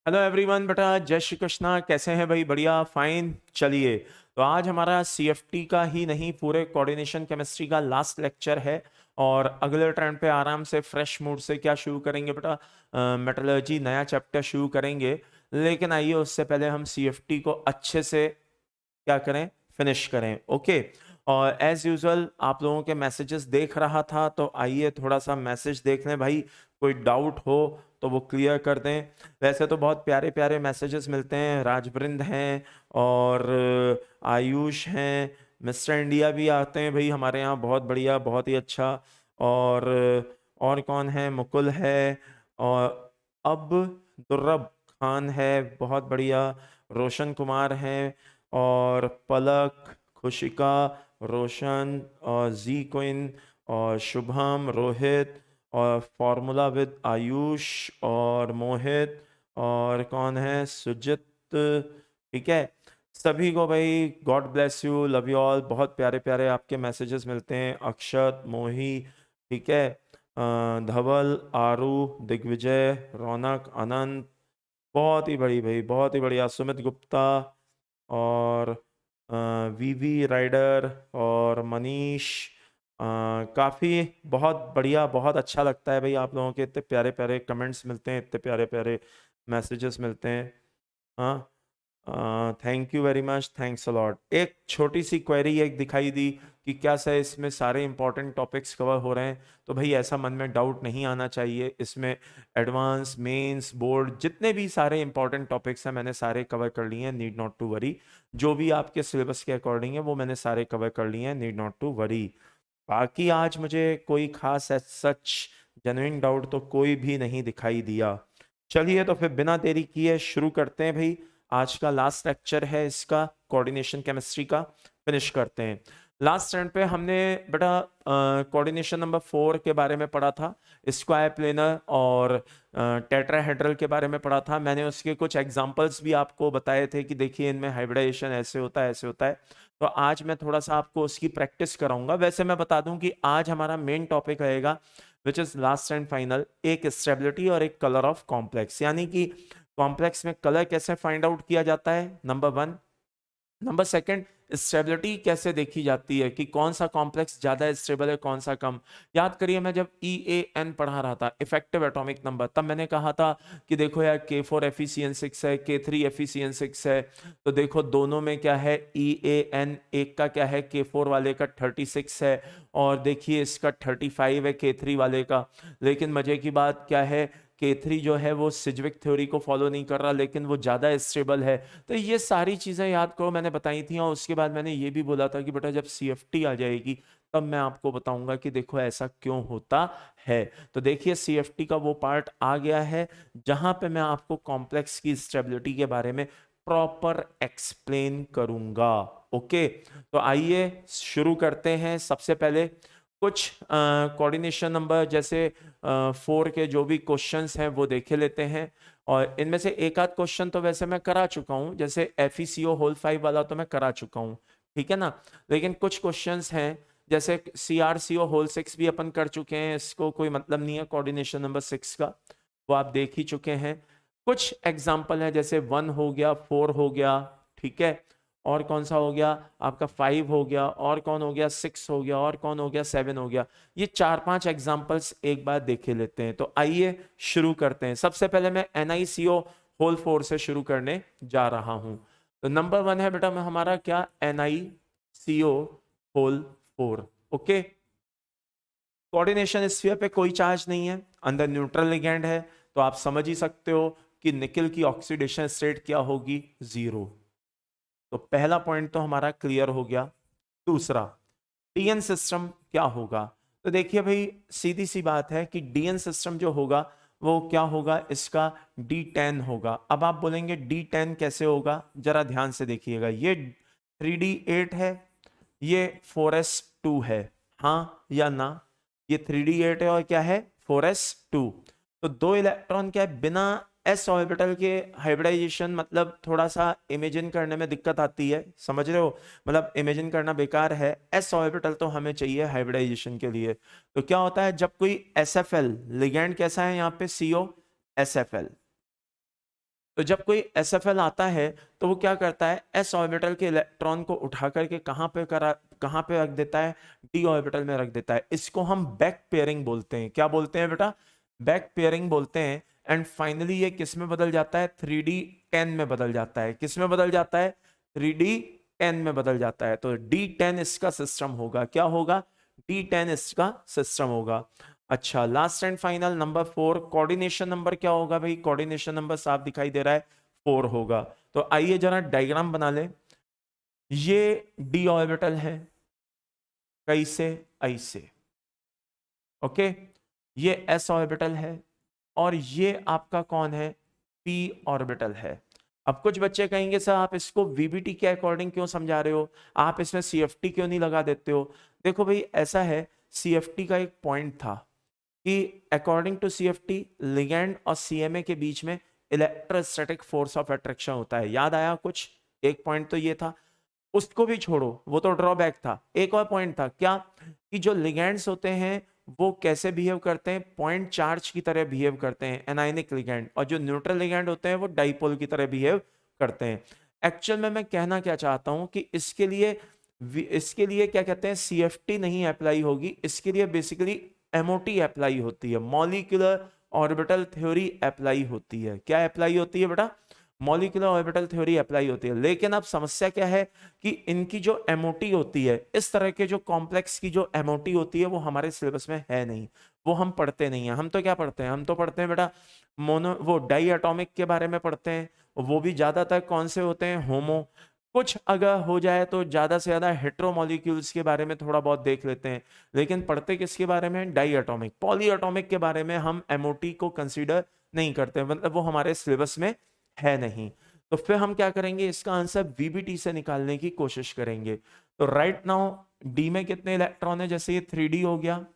Hello everyone बेटा, जय श्री कृष्णा। कैसे हैं भाई? बढ़िया, फाइन। चलिए, तो आज हमारा सीएफटी का ही नहीं, पूरे कोऑर्डिनेशन केमिस्ट्री का लास्ट लेक्चर है। और अगले टर्न पे आराम से फ्रेश मूड से क्या शुरू करेंगे बेटा? मेटलर्जी नया चैप्टर शुरू करेंगे। लेकिन आइए, उससे पहले हम सीएफटी को अच्छे से क्या करें, फिनिश करें। ओके। और एज यूजुअल आप लोगों के मैसेजेस देख रहा था, तो आइए थोड़ा सा मैसेज देख लें भाई। कोई डाउट हो तो वो क्लियर कर दें। वैसे तो बहुत प्यारे प्यारे मैसेजेस मिलते हैं। राजवृंद हैं और आयुष हैं। मिस्टर इंडिया भी आते हैं भाई हमारे यहाँ, बहुत बढ़िया, बहुत ही अच्छा। और कौन है? मुकुल है। और अब दुर्रब खान है, बहुत बढ़िया। रोशन कुमार हैं। और पलक, खुशिका, रोशन और जी क्विन और शुभम, रोहित और फॉर्मूला विद आयुष और मोहित और कौन है, सुजित। ठीक है। सभी को भाई God bless you, love you all. बहुत प्यारे प्यारे आपके मैसेजेस मिलते हैं। अक्षत, मोही, ठीक है, धवल, आरू, दिग्विजय, रौनक, अनंत, बहुत ही बड़ी भाई, बहुत ही बढ़िया। सुमित गुप्ता और वीवी राइडर और मनीष। काफ़ी बहुत बढ़िया, बहुत अच्छा लगता है भाई। आप लोगों के इतने प्यारे प्यारे कमेंट्स मिलते हैं, इतने प्यारे प्यारे मैसेजेस मिलते हैं। हाँ, thank you very much, thanks a lot. एक छोटी सी क्वेरी एक दिखाई दी कि क्या सर इसमें सारे इंपॉर्टेंट टॉपिक्स कवर हो रहे हैं? तो भाई ऐसा मन में डाउट नहीं आना चाहिए। इसमें एडवांस, मेंस, बोर्ड, जितने भी सारे इंपॉर्टेंट टॉपिक्स हैं मैंने सारे कवर कर लिए हैं, नीड नॉट टू वरी। जो भी आपके सिलेबस के अकॉर्डिंग है वो मैंने सारे कवर कर लिए हैं, नीड नॉट टू वरी। बाकी आज मुझे कोई खास सच जेन्युइन डाउट तो कोई भी नहीं दिखाई दिया। चलिए, तो फिर बिना देरी किए शुरू करते हैं भाई। आज का लास्ट लेक्चर है इसका, कोऑर्डिनेशन केमिस्ट्री का। फिनिश करते हैं। लास्ट टर्न पे हमने बेटा कोऑर्डिनेशन नंबर 4 के बारे में पढ़ा था। स्क्वायर प्लेनर और टेट्राहेड्रल के बारे में पढ़ा था। मैंने उसके कुछ एग्जांपल्स भी आपको बताए थे कि देखिए इनमें हाइब्रिडाइजेशन ऐसे होता है, ऐसे होता है। तो आज मैं थोड़ा सा आपको उसकी प्रैक्टिस कराऊंगा। वैसे मैं बता दूं कि आज हमारा मेन टॉपिक रहेगा which is last and final, एक स्टेबिलिटी और एक कलर ऑफ कॉम्प्लेक्स। यानी कि कॉम्प्लेक्स में कलर कैसे फाइंड आउट किया जाता है, नंबर 1। नंबर सेकंड, स्टेबिलिटी कैसे देखी जाती है कि कौन सा कॉम्प्लेक्स ज्यादा स्टेबल है, कौन सा कम। याद करिए, मैं जब EAN पढ़ा रहा था, इफेक्टिव एटॉमिक नंबर, तब मैंने कहा था कि देखो यार K4 FeCN6 है, K3 FeCN6 है। तो देखो दोनों में क्या है, EAN एक का क्या है, K4 वाले का 36 है और देखिए इसका 35 है K3 वाले का। लेकिन मजे की बात क्या है, K3 जो है वो सिज्विक थ्योरी को फॉलो नहीं कर रहा, लेकिन वो ज्यादा स्टेबल है। तो ये सारी चीजें याद करो मैंने बताई थी। और उसके बाद मैंने ये भी बोला था कि बेटा जब CFT आ जाएगी तब मैं आपको बताऊंगा कि देखो ऐसा क्यों होता है। तो देखिए CFT का वो पार्ट आ गया है जहां पे मैं आपको कॉम्प्लेक्स की स्टेबिलिटी के बारे में प्रॉपर एक्सप्लेन करूंगा। ओके, तो आइए शुरू करते हैं। सबसे पहले कुछ कोऑर्डिनेशन नंबर जैसे 4 के जो भी क्वेश्चंस हैं वो देखे लेते हैं। और इनमें से एक आध क्वेश्चन तो वैसे मैं करा चुका हूं, जैसे FeCO होल 5 वाला तो मैं करा चुका हूं, ठीक है ना। लेकिन कुछ क्वेश्चंस हैं जैसे CrCO होल 6 भी अपन कर चुके हैं, इसको कोई मतलब नहीं है कोऑर्डिनेशन नंबर 6 का, वो आप देख ही चुके हैं। कुछ एग्जाम्पल हैं जैसे 1 हो गया, 4 हो गया, ठीक है। और कौन सा हो गया आपका, 5 हो गया, और कौन हो गया, 6 हो गया, और कौन हो गया, 7 हो गया। ये 4-5 एग्जाम्पल्स एक बार देखे लेते हैं। तो आइए शुरू करते हैं। सबसे पहले मैं NiCO होल 4 से शुरू करने जा रहा हूं। तो नंबर 1 है बेटा मैं हमारा क्या, NiCO whole 4। Okay, coordination sphere पे कोई चार्ज नहीं है, अंदर न्यूट्रल लिगेंड है। तो आप समझ ही सकते हो कि निकल की ऑक्सीडेशन स्टेट क्या होगी, 0। तो पहला पॉइंट तो हमारा क्लियर हो गया। दूसरा, DN सिस्टम क्या होगा? तो देखिए भाई, सीधी सी बात है कि DN सिस्टम जो होगा वो क्या होगा, इसका D10 होगा। अब आप बोलेंगे D10 कैसे होगा, जरा ध्यान से देखिएगा। ये 3D8 है, ये 4s2 है, हाँ या ना? ये 3D8 है और क्या है, 4s2। तो दो इलेक्ट्रॉन क्या है, बिना s ऑर्बिटल के हाइब्रिडाइजेशन मतलब थोड़ा सा इमेजिन करने में दिक्कत आती है, समझ रहे हो? मतलब इमेजिन करना बेकार है। s ऑर्बिटल तो हमें चाहिए हाइब्रिडाइजेशन के लिए। तो क्या होता है जब कोई SFL लिगेंड कैसा है यहाँ पे, CO SFL, तो जब कोई SFL आता है तो वो क्या करता है, s ऑर्बिटल के इलेक्ट्रॉन को उठा करके कहां पे रख देता है, d ऑर्बिटल में रख देता है। इसको हम बैक पेयरिंग बोलते हैं। क्या बोलते हैं बेटा, बैक पेयरिंग बोलते हैं। एंड फाइनली ये किस में बदल जाता है, 3D10 में बदल जाता है। किस में बदल जाता है, 3D10 में बदल जाता है। तो D10 इसका सिस्टम होगा। क्या होगा, D10 इसका सिस्टम होगा। अच्छा, last and final number 4, coordination number क्या होगा भाई, कोऑर्डिनेशन नंबर साफ दिखाई दे रहा है, 4 होगा। तो आइए जरा डायग्राम बना ले। ये d ऑर्बिटल है, कैसे, ऐसे, ओके। ये s ऑर्बिटल है और ये आपका कौन है, p ऑर्बिटल है। अब कुछ बच्चे कहेंगे सर आप इसको VBT के अकॉर्डिंग क्यों समझा रहे हो, आप इसमें CFT क्यों नहीं लगा देते हो। देखो भाई ऐसा है, CFT का एक पॉइंट था कि अकॉर्डिंग टू CFT लिगैंड और CMA के बीच में इलेक्ट्रोस्टैटिक फोर्स ऑफ अट्रैक्शन होता है। याद आया कुछ, एक पॉइंट तो ये था। उसको भी छोड़ो, वो तो ड्रॉबैक था। एक और पॉइंट था क्या, कि जो लिगैंड्स होते हैं वो कैसे बिहेव करते हैं, पॉइंट चार्ज की तरह बिहेव करते हैं, एनायनिक लिगैंड। और जो न्यूट्रल लिगैंड होते हैं वो डाइपोल की तरह बिहेव करते हैं। एक्चुअल में मैं कहना क्या चाहता हूं कि इसके लिए क्या कहते हैं, CFT नहीं अप्लाई होगी, इसके लिए बेसिकली MOT अप्लाई होती है, मॉलिक्यूलर ऑर्बिटल थ्योरी अप्लाई होती है। क्या अप्लाई होती है बेटा, मॉलिक्यूलर ऑर्बिटल थ्योरी अप्लाई होती है। लेकिन अब समस्या क्या है कि इनकी जो MOT होती है, इस तरह के जो कॉम्प्लेक्स की जो MOT होती है वो हमारे सिलेबस में है नहीं, वो हम पढ़ते नहीं है। हम तो क्या पढ़ते हैं, हम तो पढ़ते हैं बेटा वो डाई एटॉमिक के बारे में पढ़ते हैं, वो भी ज्यादातर कौन से होते हैं, होमो। कुछ अगर हो जाए तो ज्यादा से ज्यादा हेट्रो मॉलिक्यूल्स के बारे में थोड़ा बहुत देख लेते हैं। लेकिन पढ़ते किसके बारे में, डाई एटॉमिक, पॉली एटॉमिक के बारे में हम MOT को कंसीडर नहीं करते, मतलब वो हमारे सिलेबस में है नहीं। तो फिर हम क्या करेंगे, इसका आंसर VBT से निकालने की कोशिश करेंगे। तो राइट नाउ डी में कितने इलेक्ट्रॉन है, जैसे ये 3D हो गया,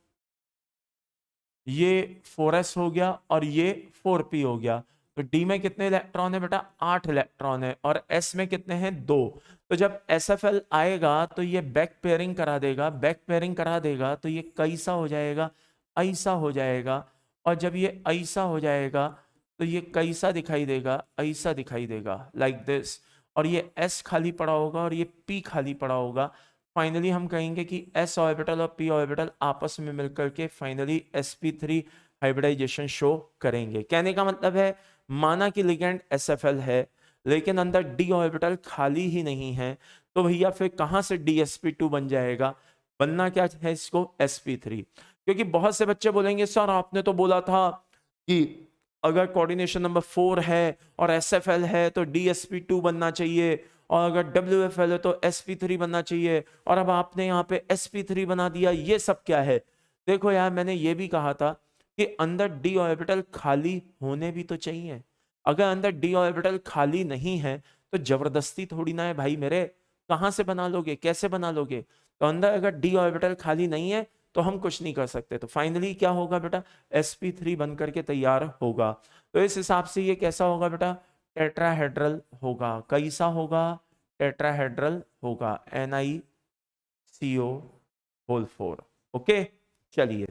ये 4s हो गया और ये 4p हो गया। तो डी में कितने इलेक्ट्रॉन है बेटा, 8 इलेक्ट्रॉन है। और s में कितने हैं, 2। तो जब SFL आएगा तो ये बैक पेयरिंग करा देगा, बैक पेयरिंग करा देगा तो ये कैसा हो जाएगा, ऐसा हो जाएगा। और जब ये ऐसा हो जाएगा तो ये कैसा दिखाई देगा, ऐसा दिखाई देगा, लाइक दिस। और ये s खाली पड़ा होगा और ये p खाली पड़ा होगा। फाइनली हम कहेंगे कि s ऑर्बिटल और p ऑर्बिटल आपस में मिलकर के फाइनली sp3 हाइब्रिडाइजेशन शो करेंगे। कहने का मतलब है, माना कि लिगैंड SFL है लेकिन अंदर d ऑर्बिटल खाली ही नहीं है, तो भैया फिर कहां से dsp2 बन जाएगा, बनना क्या है इसको, sp3। क्योंकि बहुत से बच्चे बोलेंगे सर आपने तो बोला था कि अगर कोऑर्डिनेशन नंबर 4 है और SFL है तो dsp2 बनना चाहिए, और अगर WFL है तो sp3 बनना चाहिए, और अब आपने यहाँ पे sp3 बना दिया, ये सब क्या है। देखो यार, मैंने ये भी कहा था कि अंदर d ऑर्बिटल खाली होने भी तो चाहिए। अगर अंदर d ऑर्बिटल खाली नहीं है तो जबरदस्ती थोड़ी ना है भाई मेरे, कहां से बना लोगे, कैसे बना लोगे। तो अंदर अगर d ऑर्बिटल खाली नहीं है तो हम कुछ नहीं कर सकते। तो फाइनली क्या होगा बेटा, sp3 बन करके तैयार होगा। तो इस हिसाब से ये कैसा होगा बेटा, टेट्राहेड्रल होगा। कैसा होगा, टेट्राहेड्रल होगा, NiCO4। ओके, चलिए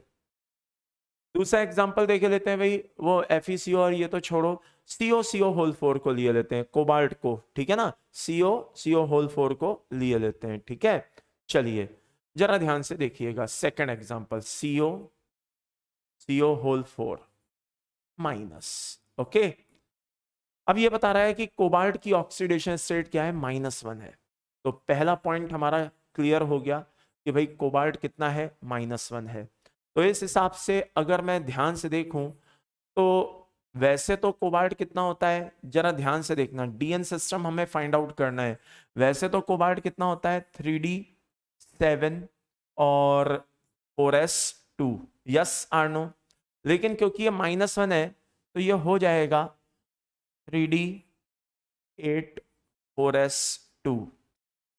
दूसरा एग्जांपल देख लेते हैं भाई। वो FeCO और ये तो छोड़ो, COCO4 को लिए लेते हैं, कोबाल्ट को, ठीक है ना, COCO4 को लिए लेते हैं, ठीक है। चलिए जरा ध्यान से देखिएगा, second example COCO4 minus, okay. अब ये बता रहा है कि कोबाल्ट की ऑक्सीडेशन स्टेट क्या है, -1 है। तो पहला पॉइंट हमारा क्लियर हो गया कि भाई कोबाल्ट कितना है, -1 है। तो इस हिसाब से अगर मैं ध्यान से देखूं तो वैसे तो कोबाल्ट कितना होता है, जरा ध्यान से देखना, DN सिस्टम हमें फाइंड आउट करना है। वैसे तो कोबाल्ट कितना होता है, 3D7 और 4s2, यस आर नो। लेकिन क्योंकि ये -1 है तो ये हो जाएगा 3D8 4s2।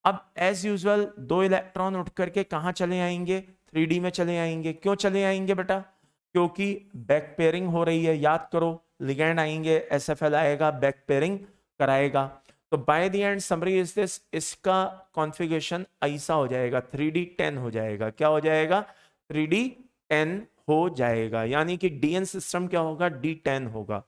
अब एज यूजुअल 2 इलेक्ट्रॉन उठ करके कहां चले आएंगे, 3D में चले आएंगे। क्यों चले आएंगे बेटा, क्योंकि बैक पेयरिंग हो रही है। याद करो, लिगैंड आएंगे, SFL आएगा, बैक पेयरिंग कराएगा। तो by the end summary is this, इसका कॉन्फ़िगरेशन ऐसा हो जाएगा, 3D10 हो जाएगा। क्या हो जाएगा, 3D10 हो जाएगा। यानी कि DN सिस्टम क्या होगा, D10 होगा।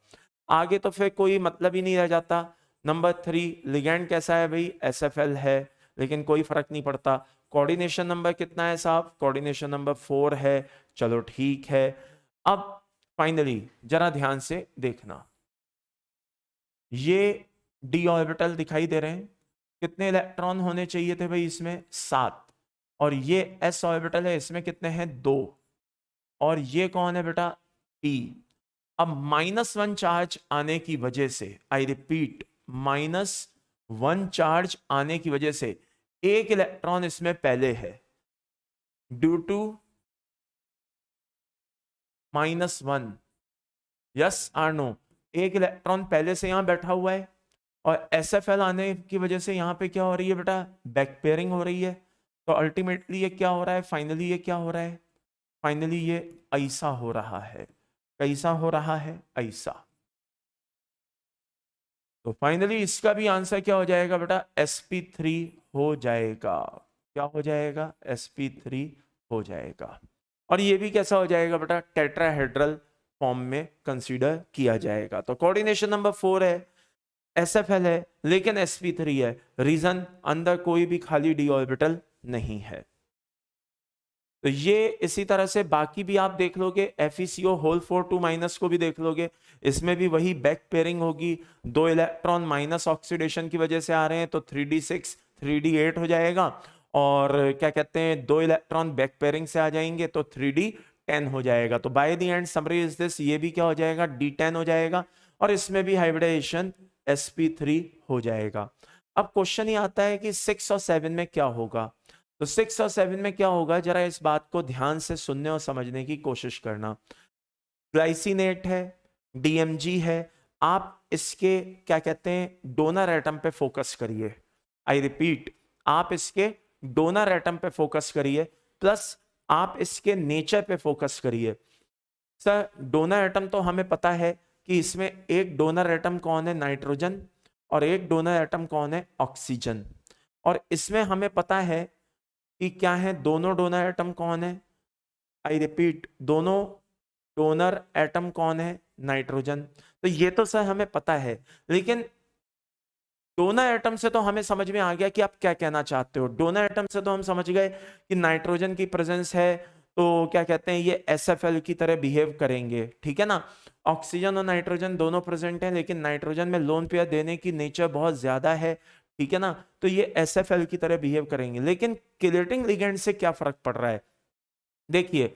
आगे तो फिर कोई मतलब ही नहीं रह जाता। नंबर 3 लिगैंड कैसा है भाई, SFL है, लेकिन कोई फर्क नहीं पड़ता। कोऑर्डिनेशन नंबर कितना है साहब, कोऑर्डिनेशन नंबर 4 है, चलो ठीक है। अब फाइनली जरा ध्यान से देखना, ये d ऑर्बिटल दिखाई दे रहे हैं, कितने इलेक्ट्रॉन होने चाहिए थे भाई इसमें, 7। और ये s ऑर्बिटल है, इसमें कितने हैं, 2। और ये कौन है बेटा, p। अब -1 चार्ज आने की वजह से, आई रिपीट, -1 चार्ज आने की वजह से एक इलेक्ट्रॉन इसमें पहले है, ड्यू टू -1, यस और नो, एक इलेक्ट्रॉन पहले से यहां बैठा हुआ है। और SFL आने की वजह से यहां पे क्या हो रही है बेटा, बैक पेयरिंग हो रही है। तो अल्टीमेटली ये क्या हो रहा है, फाइनली ये क्या हो रहा है, फाइनली ये ऐसा हो रहा है, कैसा हो रहा है, ऐसा। तो फाइनली इसका भी आंसर क्या हो जाएगा बेटा, sp3 हो जाएगा। क्या हो जाएगा, sp3 हो जाएगा। और ये भी कैसा हो जाएगा बेटा, टेट्राहेड्रल फॉर्म में कंसीडर किया जाएगा। तो कोऑर्डिनेशन नंबर 4 है, SFL है, लेकिन sp3 है। रीजन, अंदर कोई भी खाली d ऑर्बिटल नहीं है। तो ये इसी तरह से बाकी भी आप देख लोगे, FeCO होल 4 2 माइनस को भी देख लोगे, इसमें भी वही बैक पेयरिंग होगी। 2 इलेक्ट्रॉन माइनस ऑक्सीडेशन की वजह से आ रहे हैं, तो 3d6 3d8 हो जाएगा। और क्या कहते हैं, 2 इलेक्ट्रॉन बैक पेयरिंग से आ जाएंगे तो 3d10 हो जाएगा। तो by the end summary is this, ये भी क्या हो जाएगा, d10 हो जाएगा। और इसमें भी हाइब्रिडाइजेशन sp3 हो जाएगा। अब क्वेश्चन ये आता है कि 6 और 7 में क्या होगा। तो 6 और 7 में क्या होगा, जरा इस बात को ध्यान से सुनने और समझने की कोशिश करना। ग्लाइसिनेट है, DMG है, आप इसके क्या कहते हैं, डोनर एटम पे फोकस करिए। आई रिपीट, आप इसके डोनर एटम पे फोकस करिए, प्लस आप इसके नेचर पे फोकस करिए। सर डोनर एटम तो हमें पता है कि इसमें एक डोनर एटम कौन है, नाइट्रोजन, और एक डोनर एटम कौन है, ऑक्सीजन। और इसमें हमें पता है कि क्या है, दोनों डोनर एटम कौन है, आई रिपीट, दोनों डोनर एटम कौन है, नाइट्रोजन। तो ये तो सर हमें पता है, लेकिन डोनर एटम से तो हमें समझ में आ गया कि आप क्या कहना चाहते हो। डोनर एटम से तो हम समझ गए कि नाइट्रोजन की प्रेजेंस है, तो क्या कहते हैं, ये SFL की तरह बिहेव करेंगे, ठीक है ना। ऑक्सीजन और नाइट्रोजन दोनों प्रेजेंट हैं, लेकिन नाइट्रोजन में लोन पेयर देने की नेचर बहुत ज्यादा है, ठीक है ना। तो ये SFL की तरह बिहेव करेंगे। लेकिन किलेटिंग लिगेंड से क्या फर्क पड़ रहा है, देखिए,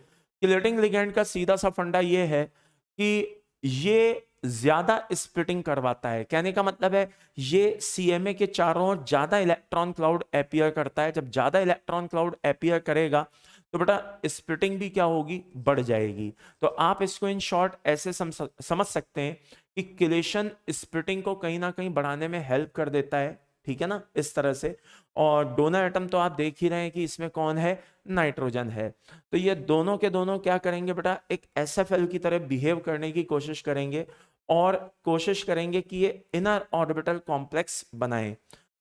किलेटिंग लिगेंड का सीधा सा फंडा ये है कि ये ज्यादा स्प्लिटिंग करवाता है। कहने का मतलब है, ये CMA के चारों ओर ज्यादा इलेक्ट्रॉन क्लाउड अपीयर करता है। जब ज्यादा इलेक्ट्रॉन क्लाउड अपीयर करेगा तो बेटा स्प्लिटिंग भी क्या होगी, बढ़ जाएगी। तो आप इसको इन शॉर्ट ऐसे समझ सकते हैं कि किलेशन स्प्लिटिंग को कहीं ना कहीं बढ़ाने में हेल्प कर देता है, ठीक है ना, इस तरह से। और डोनर एटम तो आप देख ही रहे हैं कि इसमें कौन है, नाइट्रोजन है। तो ये दोनों के दोनों क्या करेंगे बेटा, एक SFL की तरह बिहेव करने की कोशिश करेंगे, और कोशिश करेंगे कि ये इनर ऑर्बिटल कॉम्प्लेक्स बनाएं।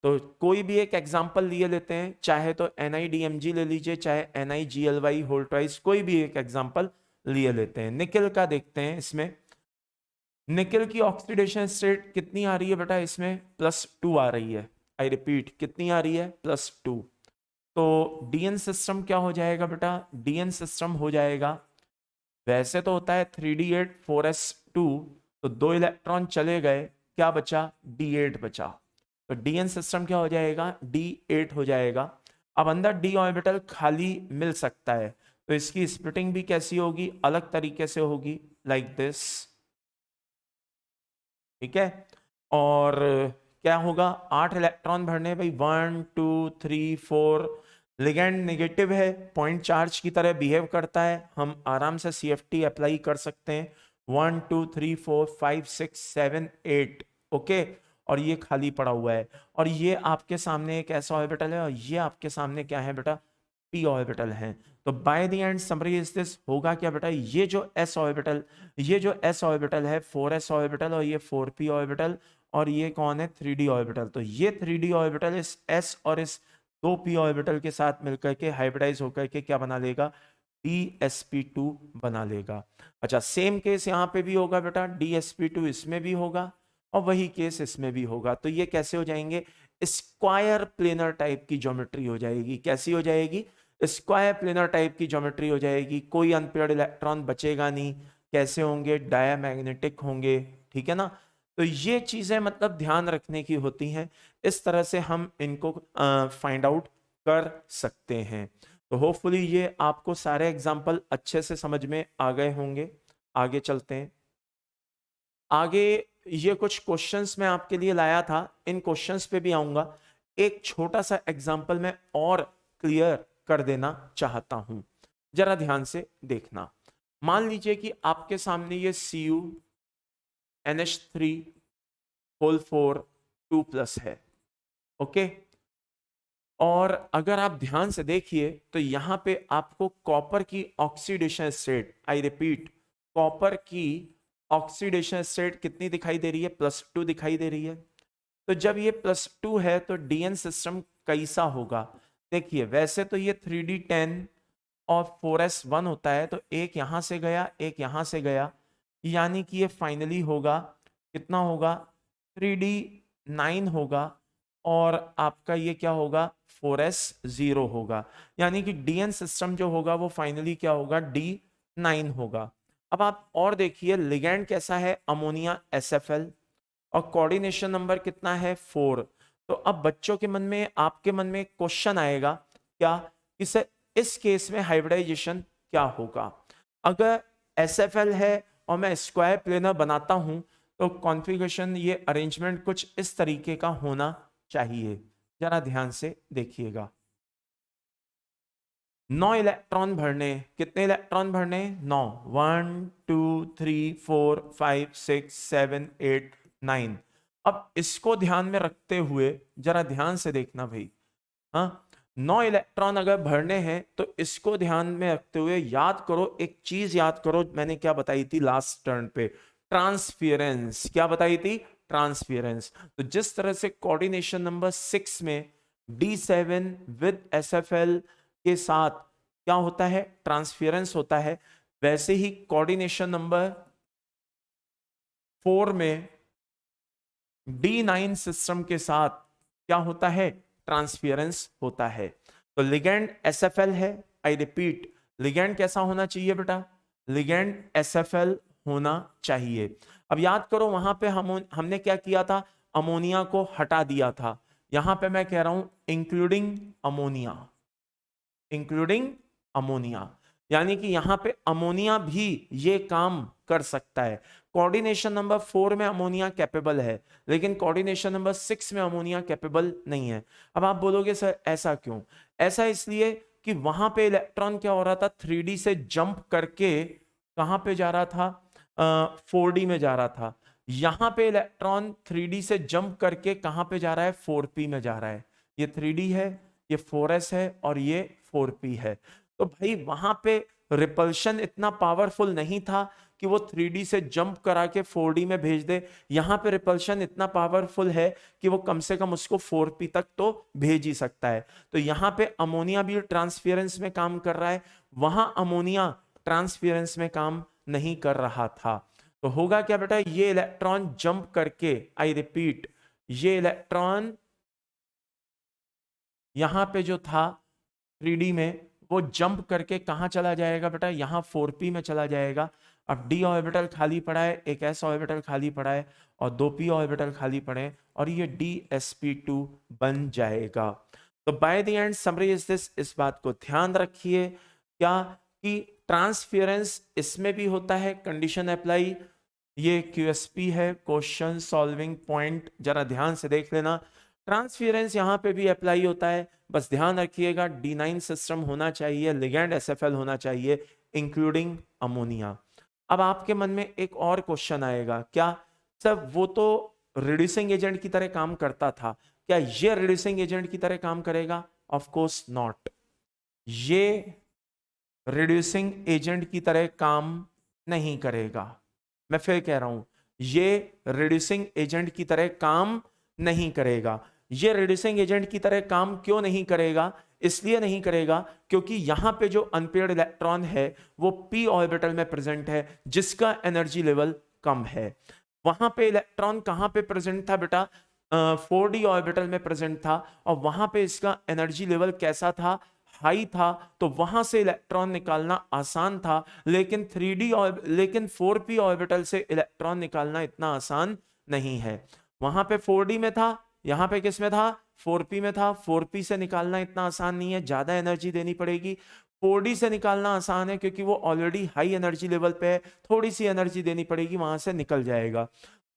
तो कोई भी एक एग्जांपल लिए लेते हैं, चाहे तो NiDMG ले लीजिए, चाहे NiGly होल ट्वाइस, कोई भी एक एग्जांपल लिए लेते हैं। निकेल का देखते हैं, इसमें निकेल की ऑक्सीडेशन स्टेट कितनी आ रही है बेटा, इसमें +2 आ रही है। आई रिपीट, कितनी आ रही है, +2। तो DN सिस्टम क्या हो जाएगा बेटा, DN सिस्टम हो जाएगा, वैसे तो होता है 3d8 4s2, तो 2 इलेक्ट्रॉन चले गए, क्या बचा, d8 बचा। तो DN सिस्टम क्या हो जाएगा, d8 हो जाएगा। अब अंदर d ऑर्बिटल खाली मिल सकता है, तो इसकी स्प्लिटिंग भी कैसी होगी, अलग तरीके से होगी, लाइक दिस, ठीक है। और क्या होगा, 8 इलेक्ट्रॉन भरने भाई, 1 2 3 4। लिगेंड नेगेटिव है, पॉइंट चार्ज की तरह बिहेव करता है, हम आराम से CFT अप्लाई कर सकते हैं। 1 2 3 4 5 6 7 8, ओके। और ये खाली पड़ा हुआ है, और ये आपके सामने एक ऐसा ऑर्बिटल है, और ये आपके सामने क्या है बेटा, p ऑर्बिटल है। तो by the end summary is this, होगा क्या बेटा, ये जो s ऑर्बिटल, ये जो s ऑर्बिटल है 4s ऑर्बिटल, और ये 4p ऑर्बिटल, और ये कौन है, 3d ऑर्बिटल। तो ये 3d ऑर्बिटल इस s और इस 2p ऑर्बिटल के साथ मिलकर के हाइब्रिडाइज होकर के क्या बना लेगा, DsP2 बना लेगा। अच्छा, सेम केस यहाँ पे भी होगा बेटा, DsP2 इसमें भी होगा और वही केस इसमें भी होगा। तो ये कैसे हो जाएंगे? स्क्वायर प्लेनर टाइप की ज्योमेट्री हो जाएगी। कैसी हो जाएगी? स्क्वायर प्लेनर टाइप की ज्योमेट्री हो जाएगी। कोई अनपेयर्ड इलेक्ट्रॉन बचेगा नहीं। कैसे होंगे? डायमैग्नेटिक होंगे। ठीक है ना? तो ये चीजें मतलब ध्यान रखने की होती हैं। इस तरह से हम इनको फाइंड आउट कर सकते हैं। तो होपफुली ये आपको सारे एग्जाम्पल अच्छे से समझ में आ गए होंगे। आगे चलते हैं। आगे ये कुछ क्वेश्चंस मैं आपके लिए लाया था, इन क्वेश्चंस पे भी आऊंगा। एक छोटा सा एग्जाम्पल मैं और क्लियर कर देना चाहता हूं, जरा ध्यान से देखना। मान लीजिए कि आपके सामने ये CuNH3 होल 4 2+ है। ओके, और अगर आप ध्यान से देखिए तो यहां पे आपको कॉपर की oxidation state, I repeat, copper की ऑक्सीडेशन स्टेट कितनी दिखाई दे रही है? +2 दिखाई दे रही है। तो जब ये +2 है तो डीएन सिस्टम कैसा होगा? देखिए, वैसे तो ये 3D10 और 4s1 होता है, तो एक यहां से गया, एक यहां से गया, यानी कि ये फाइनली होगा कितना होगा? 3D9 होगा और आपका ये क्या होगा? 4s0 होगा। यानी कि डीएन सिस्टम जो होगा वो फाइनली क्या होगा? D9 होगा। अब आप और देखिए लिगैंड कैसा है? अमोनिया SFL, और कोऑर्डिनेशन नंबर कितना है? 4। तो अब बच्चों के मन में, आपके मन में क्वेश्चन आएगा क्या? इस केस में हाइब्रिडाइजेशन क्या होगा? अगर SFL है और मैं स्क्वायर प्लेनर बनाता हूं तो कॉन्फ़िगरेशन, ये अरेंजमेंट कुछ इस तरीके का होना चाहिए। जरा ध्यान से देखिएगा। 9 इलेक्ट्रॉन भरने। कितने इलेक्ट्रॉन भरने? 9। 1 2 3 4 5 6 7 8 9। अब इसको ध्यान में रखते हुए जरा ध्यान से देखना भाई। हाँ, 9 इलेक्ट्रॉन अगर भरने हैं तो इसको ध्यान में रखते हुए याद करो, एक चीज याद करो, मैंने क्या बताई थी लास्ट टर्न पे? ट्रांसफियरेंस। क्या बताई थी? ट्रांसफियरेंस। तो जिस तरह से कोऑर्डिनेशन नंबर 6 में D7 विद SFL के साथ क्या होता है? ट्रांसफियरेंस होता है। वैसे ही कोऑर्डिनेशन नंबर 4 में D9 सिस्टम के साथ क्या होता है? ट्रांसफियरेंस होता है। तो लिगैंड SFL है। आई रिपीट, लिगैंड कैसा होना चाहिए बेटा? लिगैंड SFL होना चाहिए। अब याद करो वहां पे हमने क्या किया था? अमोनिया को हटा दिया था। यहां पे मैं कह रहा हूं इंक्लूडिंग अमोनिया, इंक्लूडिंग अमोनिया, यानी कि यहां पे अमोनिया भी ये काम कर सकता है। कोऑर्डिनेशन नंबर 4 में अमोनिया कैपेबल है, लेकिन कोऑर्डिनेशन नंबर 6 में अमोनिया कैपेबल नहीं है। अब आप बोलोगे सर ऐसा क्यों? ऐसा इसलिए कि वहां पे इलेक्ट्रॉन क्या हो रहा था? 3D से जंप करके कहां पे जा रहा था? 4D में जा रहा था। यहां पे इलेक्ट्रॉन 3D से जंप करके कहां पे जा रहा है? 4p में जा रहा है। ये 3D है, ये 4s है और ये 4p है। तो भाई वहां पे रिपल्शन इतना पावरफुल नहीं था कि वो 3D से जंप करा के 4D में भेज दे। यहां पे रिपल्शन इतना पावरफुल है कि वो कम से कम उसको 4p तक तो भेज ही सकता है। तो यहां पे अमोनिया भी ट्रांसफियरेंस में काम कर रहा है, वहां अमोनिया ट्रांसफियरेंस में काम नहीं कर रहा था। तो होगा क्या बेटा? ये इलेक्ट्रॉन जंप करके, आई रिपीट, ये इलेक्ट्रॉन यहां पे जो था 3D में, वो जंप करके कहां चला जाएगा बेटा? यहां 4p में चला जाएगा। अब d ऑर्बिटल खाली पड़ा है, एक s ऑर्बिटल खाली पड़ा है और 2p ऑर्बिटल खाली पड़े हैं और ये DsP2 बन जाएगा। तो by the end summary is this, इस बात को ध्यान रखिए क्या कि ट्रांसफियरेंस इसमें भी होता है। कंडीशन अप्लाई, ये QSP है, क्वेश्चन सॉल्विंग पॉइंट, जरा ध्यान से देख लेना। ट्रांसफियरेंस यहां पे भी अप्लाई होता है, बस ध्यान रखिएगा D9 सिस्टम होना चाहिए, लिगैंड SFL होना चाहिए, इंक्लूडिंग अमोनिया। अब आपके मन में एक और क्वेश्चन आएगा, क्या सर वो तो रिड्यूसिंग एजेंट की तरह काम करता था, क्या ये रिड्यूसिंग एजेंट की तरह काम करेगा? ऑफ कोर्स नॉट, ये रिड्यूसिंग एजेंट की तरह काम नहीं करेगा। मैं फिर कह रहा हूं, ये रिड्यूसिंग एजेंट की तरह काम नहीं करेगा। ये रिड्यूसिंग एजेंट की तरह काम क्यों नहीं करेगा? इसलिए नहीं करेगा क्योंकि यहां पे जो अनपेयर्ड इलेक्ट्रॉन है वो p ऑर्बिटल में प्रेजेंट है, जिसका एनर्जी लेवल कम है। वहां पे इलेक्ट्रॉन कहां पे प्रेजेंट था बेटा? 4d ऑर्बिटल में प्रेजेंट था, और वहां पे इसका एनर्जी लेवल कैसा था? हाई था। तो वहां से इलेक्ट्रॉन निकालना आसान था, लेकिन 3d और लेकिन 4p ऑर्बिटल से इलेक्ट्रॉन निकालना इतना आसान नहीं है। वहां पे 4d में था, यहां पे किस में था? 4p में था। 4p से निकालना इतना आसान नहीं है, ज्यादा एनर्जी देनी पड़ेगी। 4d से निकालना आसान है क्योंकि वो ऑलरेडी हाई एनर्जी लेवल पे है, थोड़ी सी एनर्जी देनी पड़ेगी, वहां से निकल जाएगा।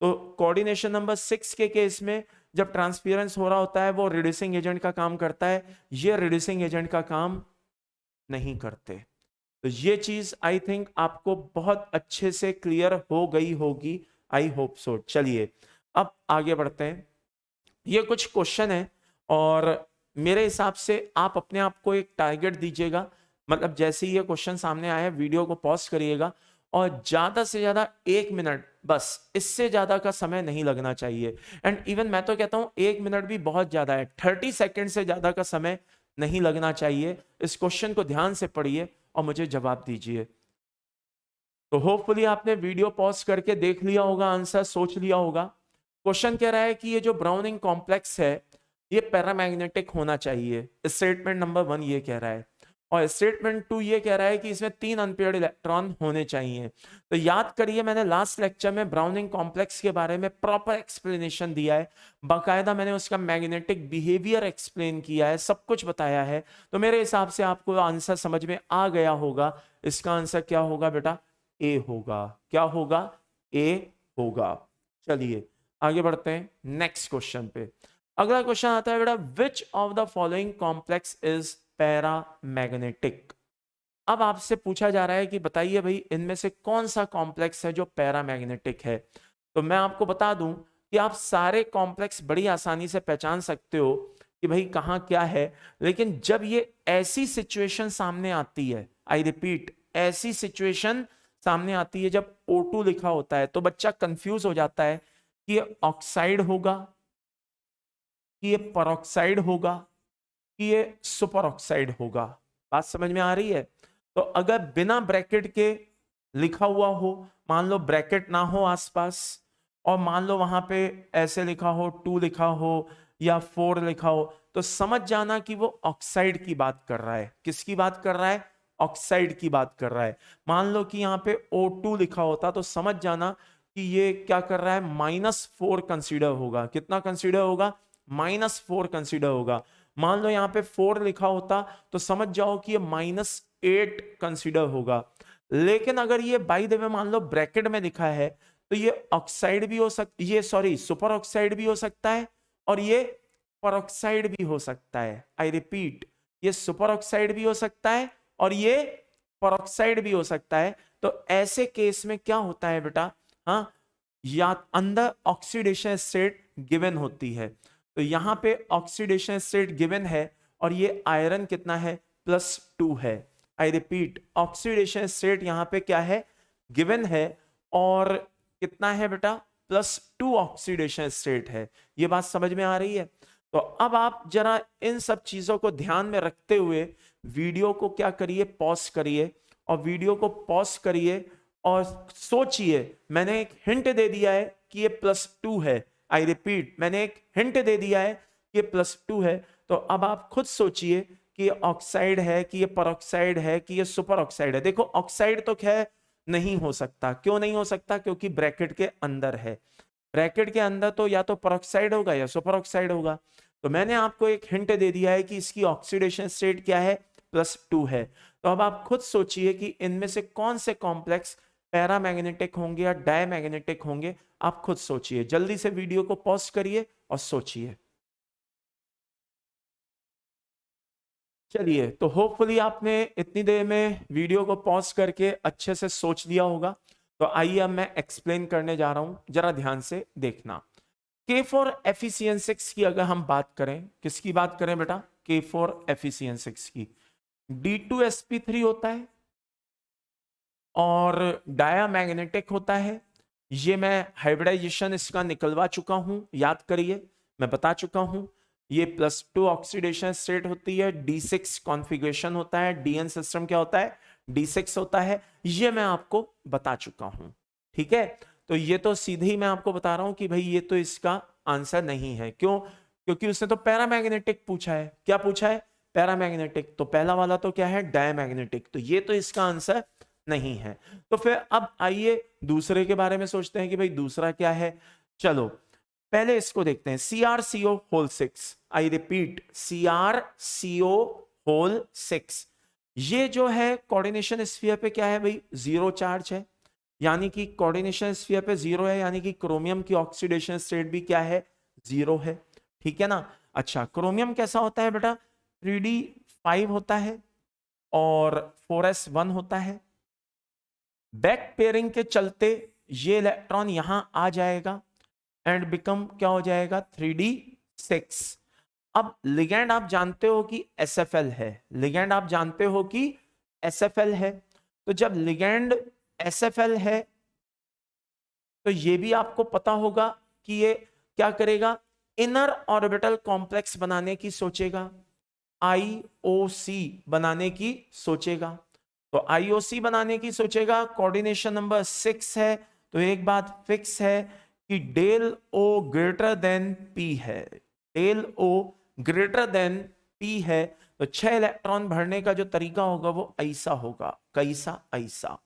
तो कोऑर्डिनेशन नंबर 6 के केस में जब ट्रांसपेरेंस हो रहा होता है वो रिड्यूसिंग एजेंट का काम करता है, ये रिड्यूसिंग एजेंट का काम नहीं करते। तो ये चीज आई थिंक आपको बहुत अच्छे से क्लियर हो गई होगी, आई होप सो। चलिए अब आगे बढ़ते हैं। ये कुछ क्वेश्चन है और मेरे हिसाब से आप अपने आप को एक टारगेट दीजिएगा, मतलब जैसे ही ये क्वेश्चन सामने आया वीडियो को पॉज करिएगा और ज्यादा से ज्यादा 1 मिनट, बस इससे ज्यादा का समय नहीं लगना चाहिए। एंड इवन मैं तो कहता हूं 1 मिनट भी बहुत ज्यादा है, 30 सेकेंड से ज्यादा का समय नहीं लगना चाहिए। इस क्वेश्चन को ध्यान से पढ़िए और मुझे जवाब दीजिए। तो होपफुली आपने वीडियो पॉज करके देख लिया होगा, आंसर सोच लिया होगा। क्वेश्चन कह रहा है कि ये जो ब्राउनिंग कॉम्प्लेक्स है ये पैरामैग्नेटिक होना चाहिए, स्टेटमेंट नंबर 1 ये कह रहा है। और स्टेटमेंट 2 ये कह रहा है कि इसमें 3 अनपेयर्ड इलेक्ट्रॉन होने चाहिए। तो याद करिए मैंने लास्ट लेक्चर में ब्राउनिंग कॉम्प्लेक्स के बारे में प्रॉपर एक्सप्लेनेशन दिया है, बाकायदा मैंने उसका मैग्नेटिक बिहेवियर एक्सप्लेन किया है, सब कुछ बताया है। तो मेरे हिसाब से आपको आंसर समझ में आ गया होगा। इसका आंसर क्या होगा बेटा? ए होगा। क्या होगा? ए होगा। चलिए आगे बढ़ते हैं नेक्स्ट क्वेश्चन पे। अगला क्वेश्चन आता है बेटा, which of the following complex is paramagnetic. अब आपसे पूछा जा रहा है कि बताइए भाई इनमें से कौन सा कॉम्प्लेक्स है जो पैरामैग्नेटिक है। तो मैं आपको बता दूं कि आप सारे कॉम्प्लेक्स बड़ी आसानी से पहचान सकते हो कि भाई कहां क्या है, लेकिन जब ये ऐसी सिचुएशन सामने आती है, आई रिपीट ऐसी सिचुएशन सामने आती है जब O2 लिखा होता है, तो बच्चा कंफ्यूज हो जाता है कि ये ऑक्साइड होगा, कि ये परऑक्साइड होगा, कि ये सुपर ऑक्साइड होगा। बात समझ में आ रही है? तो अगर बिना ब्रैकेट के लिखा हुआ हो, मान लो ब्रैकेट ना हो आसपास, और मान लो वहां पे ऐसे लिखा हो 2 लिखा हो या 4 लिखा हो, तो समझ जाना कि वो ऑक्साइड की बात कर रहा है। किसकी बात कर रहा है? ऑक्साइड की बात कर रहा है। मान लो कि यहाँ पे O2 लिखा होता तो समझ जाना कि ये क्या कर रहा है? -4 कंसीडर होगा। कितना कंसीडर होगा? -4 कंसीडर होगा। मान लो यहाँ पे 4 लिखा होता तो समझ जाओ कि ये -8 कंसीडर होगा। लेकिन अगर ये बाय द वे मान लो ब्रैकेट में लिखा है तो ये ऑक्साइड भी हो सकता, ये सॉरी सुपर ऑक्साइड भी हो सकता है और ये परऑक्साइड भी हो सकता है। आई रिपीट, ये सुपर ऑक्साइड भी हो सकता है और ये परऑक्साइड भी हो सकता है। तो ऐसे केस में क्या होता है बेटा? हाँ, या अंदर ऑक्सीडेशन स्टेट गिवन होती है। तो यहां पे ऑक्सीडेशन स्टेट गिवन है और ये आयरन कितना है? +2 है। आई रिपीट, ऑक्सीडेशन स्टेट यहां पे क्या है? गिवन है। और कितना है बेटा? +2 ऑक्सीडेशन स्टेट है। ये बात समझ में आ रही है? तो अब आप जरा इन सब चीजों को ध्यान में रखते हुए वीडियो को क्या करिए? पॉज करिए, और वीडियो को पॉज करिए और सोचिए। मैंने एक हिंट दे दिया है कि ये +2 है। आई रिपीट, मैंने एक हिंट दे दिया है कि ये +2 है। तो अब आप खुद सोचिए कि ये ऑक्साइड है, कि ये परऑक्साइड है, कि ये सुपर ऑक्साइड है। देखो ऑक्साइड तो खैर नहीं हो सकता। क्यों नहीं हो सकता? क्योंकि ब्रैकेट के अंदर है। ब्रैकेट के अंदर तो या तो परऑक्साइड होगा या सुपर ऑक्साइड होगा। तो मैंने आपको एक हिंट दे दिया है कि इसकी ऑक्सीडेशन स्टेट क्या है? +2 है। तो अब आप खुद सोचिए कि इनमें से कौन से कॉम्प्लेक्स पैरामैग्नेटिक होंगे या डायमैग्नेटिक होंगे। आप खुद सोचिए, जल्दी से वीडियो को पॉज करिए और सोचिए। चलिए, तो होपफुली आपने इतनी देर में वीडियो को पॉज करके अच्छे से सोच लिया होगा। तो आइए अब मैं एक्सप्लेन करने जा रहा हूं, जरा ध्यान से देखना। K4 Fe6 की अगर हम बात करें, किसकी बात करें बेटा? K4 Fe6 की। D2sp3 होता है और डायामैग्नेटिक होता है। ये मैं हाइब्रिडाइजेशन इसका निकलवा चुका हूं, याद करिए मैं बता चुका हूं। ये +2 ऑक्सीडेशन स्टेट होती है, D6 कॉन्फ़िगरेशन होता है, DN सिस्टम क्या होता है, D6 होता है। ये मैं आपको बता चुका हूं, ठीक है। तो ये तो सीधे ही मैं आपको बता रहा हूं कि भाई ये तो इसका आंसर नहीं है। क्यों? क्योंकि उसने तो पैरामैग्नेटिक पूछा है। क्या पूछा है? पैरामैग्नेटिक। तो पहला वाला तो क्या है, डायमैग्नेटिक। तो ये तो इसका आंसर नहीं है। तो फिर अब आइए दूसरे के बारे में सोचते हैं कि भाई दूसरा क्या है। चलो पहले इसको देखते हैं, CrCO whole 6। I repeat, CrCO whole 6। ये जो है कोऑर्डिनेशन स्फीयर पे क्या है भाई, जीरो चार्ज है, यानी कि कोऑर्डिनेशन स्फीयर पे जीरो है, यानी कि क्रोमियम की ऑक्सीडेशन स्टेट भी क्या है, जीरो है, ठीक है ना। अच्छा, क्रोमियम कैसा होता है बेटा, 3d5 होता है और 4s1 होता है। बैक पेयरिंग के चलते ये इलेक्ट्रॉन यहां आ जाएगा एंड बिकम क्या हो जाएगा, 3d6। अब लिगेंड आप जानते हो कि SFL है, लिगेंड आप जानते हो कि SFL है। तो जब लिगेंड SFL है तो ये भी आपको पता होगा कि ये क्या करेगा, इनर ऑर्बिटल कॉम्प्लेक्स बनाने की सोचेगा, IOC बनाने की सोचेगा। तो IOC बनाने की सोचेगा, कोऑर्डिनेशन नंबर 6 है। तो एक बात फिक्स है कि del O greater than P है, del O greater than P है। तो 6 इलेक्ट्रॉन भरने का जो तरीका होगा वो ऐसा होगा, कैसा, ऐसा।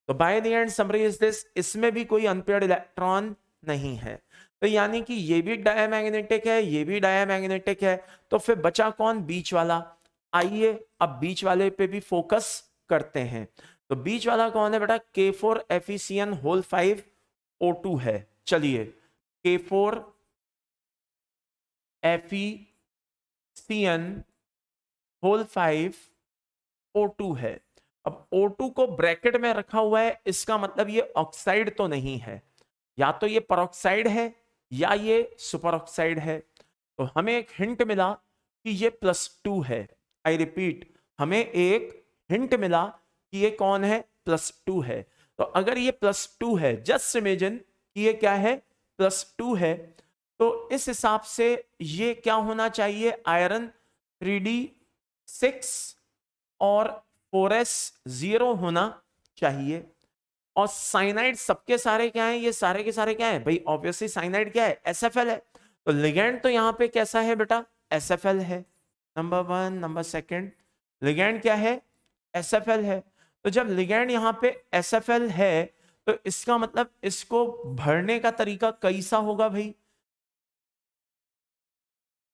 तो by the end summary is this, इसमें भी कोई अनपेयर्ड इलेक्ट्रॉन नहीं है। तो यानी कि ये भी डायमैग्नेटिक है, ये भी डायमैग्नेटिक है। तो फिर बचा कौन, बीच वाला। आइए अब बीच वाले पे भी फोकस करते हैं। तो बीच वाला कौन है बेटा, K4FeCN होल 5 O2 है। चलिए K4FeCN होल 5 O2 है। अब O2 को ब्रैकेट में रखा हुआ है, इसका मतलब ये ऑक्साइड तो नहीं है, या तो ये परऑक्साइड है या ये सुपर ऑक्साइड है। तो हमें एक हिंट मिला कि ये +2 है। आई रिपीट, हमें एक हिंट मिला कि ये कौन है, +2 है। तो अगर ये +2 है, जस्ट इमेजिन कि ये क्या है, +2 है, तो इस हिसाब से ये क्या होना चाहिए, आयरन 3d6 और 4s0 होना चाहिए। और साइनाइड सबके सारे क्या है, ये सारे के सारे क्या है भाई, ऑब्वियसली साइनाइड क्या है, SFL है। तो लिगेंड तो यहां पे कैसा है बेटा, SFL है, नंबर 1। नंबर 2 लिगेंड क्या है, SFL है। तो जब लिगेंड यहां पे SFL है तो इसका मतलब इसको भरने का तरीका कैसा होगा भाई,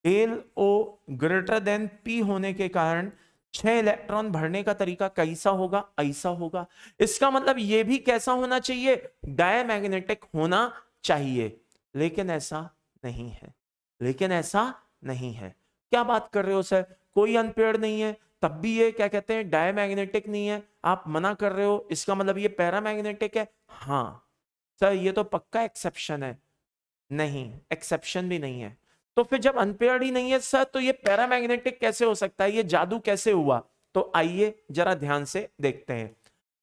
del O greater than P होने के कारण 6 इलेक्ट्रॉन भरने का तरीका कैसा होगा, ऐसा होगा। इसका मतलब ये भी कैसा होना चाहिए, डायमैग्नेटिक होना चाहिए, लेकिन ऐसा नहीं है, लेकिन ऐसा नहीं है। क्या बात कर रहे हो सर, कोई अनपेयर्ड नहीं है तब भी ये क्या कहते हैं, डायमैग्नेटिक नहीं है, आप मना कर रहे हो, इसका मतलब ये पैरामैग्नेटिक है। हाँ सर, ये तो पक्का एक्सेप्शन है। नहीं, एक्सेप्शन भी नहीं है। तो फिर जब अनपेयर्ड ही नहीं है सर, तो ये पैरामैग्नेटिक कैसे हो सकता है, ये जादू कैसे हुआ। तो आइए जरा ध्यान से देखते हैं।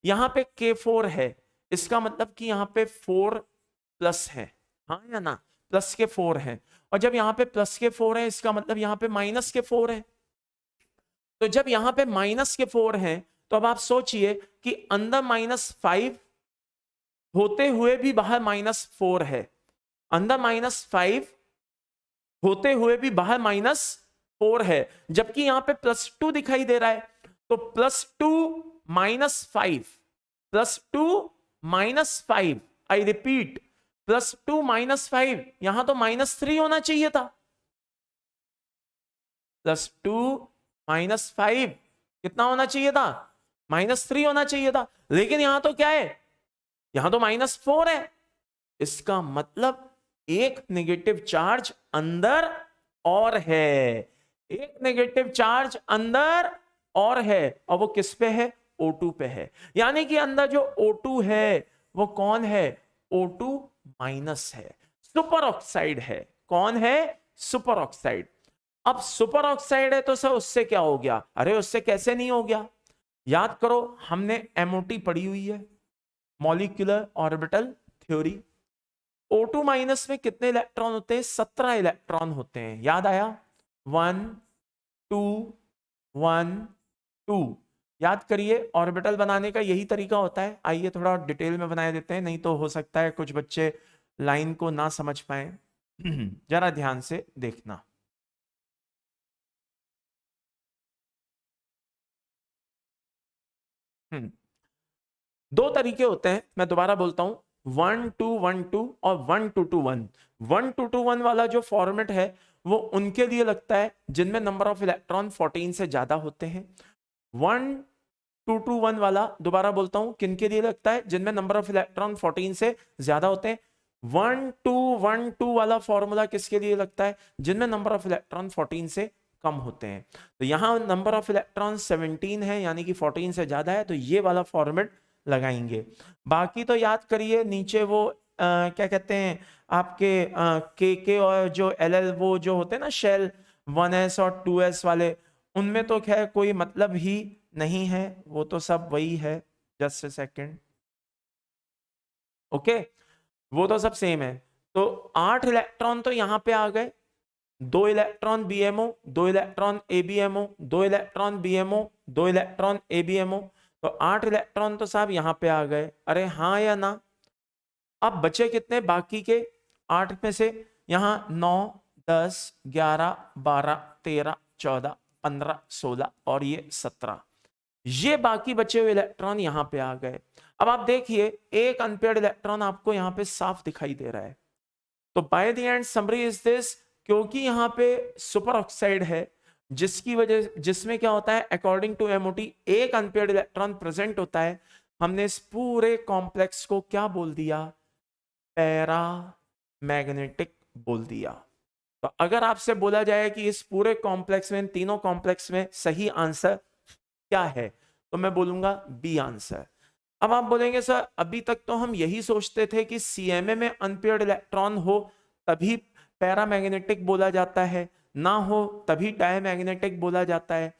यहां पे K4 है, इसका मतलब कि यहां पे 4+ है, हाँ या ना, +4 है। और जब यहां पे +4 है, इसका मतलब यहां पे -4 है। तो जब यहां पे -4 है, तो अब आप सोचिए कि अंदर -5 होते हुए भी बाहर -4 है, अंदर -5 होते हुए भी बाहर -4 है, जबकि यहां पे +2 दिखाई दे रहा है। तो +2 -5, +2 -5, आई रिपीट, +2 -5, यहां तो -3 होना चाहिए था। +2 -5 कितना होना चाहिए था, -3 होना चाहिए था, लेकिन यहां तो क्या है, यहां तो -4 है। इसका मतलब एक नेगेटिव चार्ज अंदर और है, एक नेगेटिव चार्ज अंदर और है, और वो किस पे है, O2 पे है। यानी कि अंदर जो O2 है वो कौन है, O2- है, सुपर ऑक्साइड है। कौन है, सुपर ऑक्साइड। अब सुपर ऑक्साइड है तो सर उससे क्या हो गया, अरे उससे कैसे नहीं हो गया, याद करो हमने MOT पढ़ी हुई है, मॉलिक्यूलर ऑर्बिटल थ्योरी। O2- में कितने इलेक्ट्रॉन होते हैं, 17 इलेक्ट्रॉन होते हैं, याद आया। 1 2 1 2। याद करिए ऑर्बिटल बनाने का यही तरीका होता है। आइए थोड़ा डिटेल में बना देते हैं, नहीं तो हो सकता है कुछ बच्चे लाइन को ना समझ पाए। जरा ध्यान से देखना। दो तरीके होते हैं, मैं दोबारा बोलता हूं, 1 2 1 2 और 1 2 2 1। 1 2 2 1 वाला जो फॉर्मेट है वो उनके लिए लगता है जिनमें नंबर ऑफ इलेक्ट्रॉन 14 से ज्यादा होते हैं। 1 2 2 1 वाला, दोबारा बोलता हूं, किनके लिए लगता है? जिनमें नंबर ऑफ इलेक्ट्रॉन 14 से ज्यादा होते हैं। 1 2 1 2 वाला फॉर्मूला किसके लिए लगता है? जिनमें नंबर ऑफ इलेक्ट्रॉन 14 से कम होते हैं। तो यहां नंबर ऑफ इलेक्ट्रॉन 17 है, यानी कि 14 से ज्यादा है, तो ये वाला फॉर्मेट लगाएंगे। बाकी तो याद करिए नीचे वो क्या कहते हैं आपके के और जो एल वो जो होते हैं ना शेल 1s और 2s वाले, उनमें तो खैर कोई मतलब ही नहीं है, वो तो सब वही है। जस्ट ए सेकेंड, ओके, वो तो सब सेम है। तो 8 इलेक्ट्रॉन तो यहां पे आ गए, 2 electron BMO, 2 electron ABMO, 2 electron BMO, 2 electron ABMO, तो 8 इलेक्ट्रॉन तो साहब यहां पे आ गए। अरे हाँ या ना? अब बचे कितने बाकी के 8 में से? यहां 9 10 11 12 13 14 15 16 और ये 17, ये बाकी बचे हुए इलेक्ट्रॉन यहां पे आ गए। अब आप देखिए एक अनपेयर्ड इलेक्ट्रॉन आपको यहां पे साफ दिखाई दे रहा है। तो by the end summary is this, क्योंकि यहां पे सुपर ऑक्साइड है, जिसकी वजह जिसमें क्या होता है, अकॉर्डिंग टू एमओटी एक अनपेयर्ड इलेक्ट्रॉन प्रेजेंट होता है। हमने इस पूरे कॉम्प्लेक्स को क्या बोल दिया? पैरा मैग्नेटिक बोल दिया। तो अगर आपसे बोला जाए कि इस पूरे कॉम्प्लेक्स में, इन तीनों कॉम्प्लेक्स में सही आंसर क्या है, तो मैं बोलूंगा बी आंसर। अब आप बोलेंगे सर अभी तक तो हम यही सोचते थे कि सीएमए में अनपेयर्ड इलेक्ट्रॉन हो तभी पैरामैग्नेटिक बोला जाता है, ना हो तभी डायमैग्नेटिक बोला जाता है।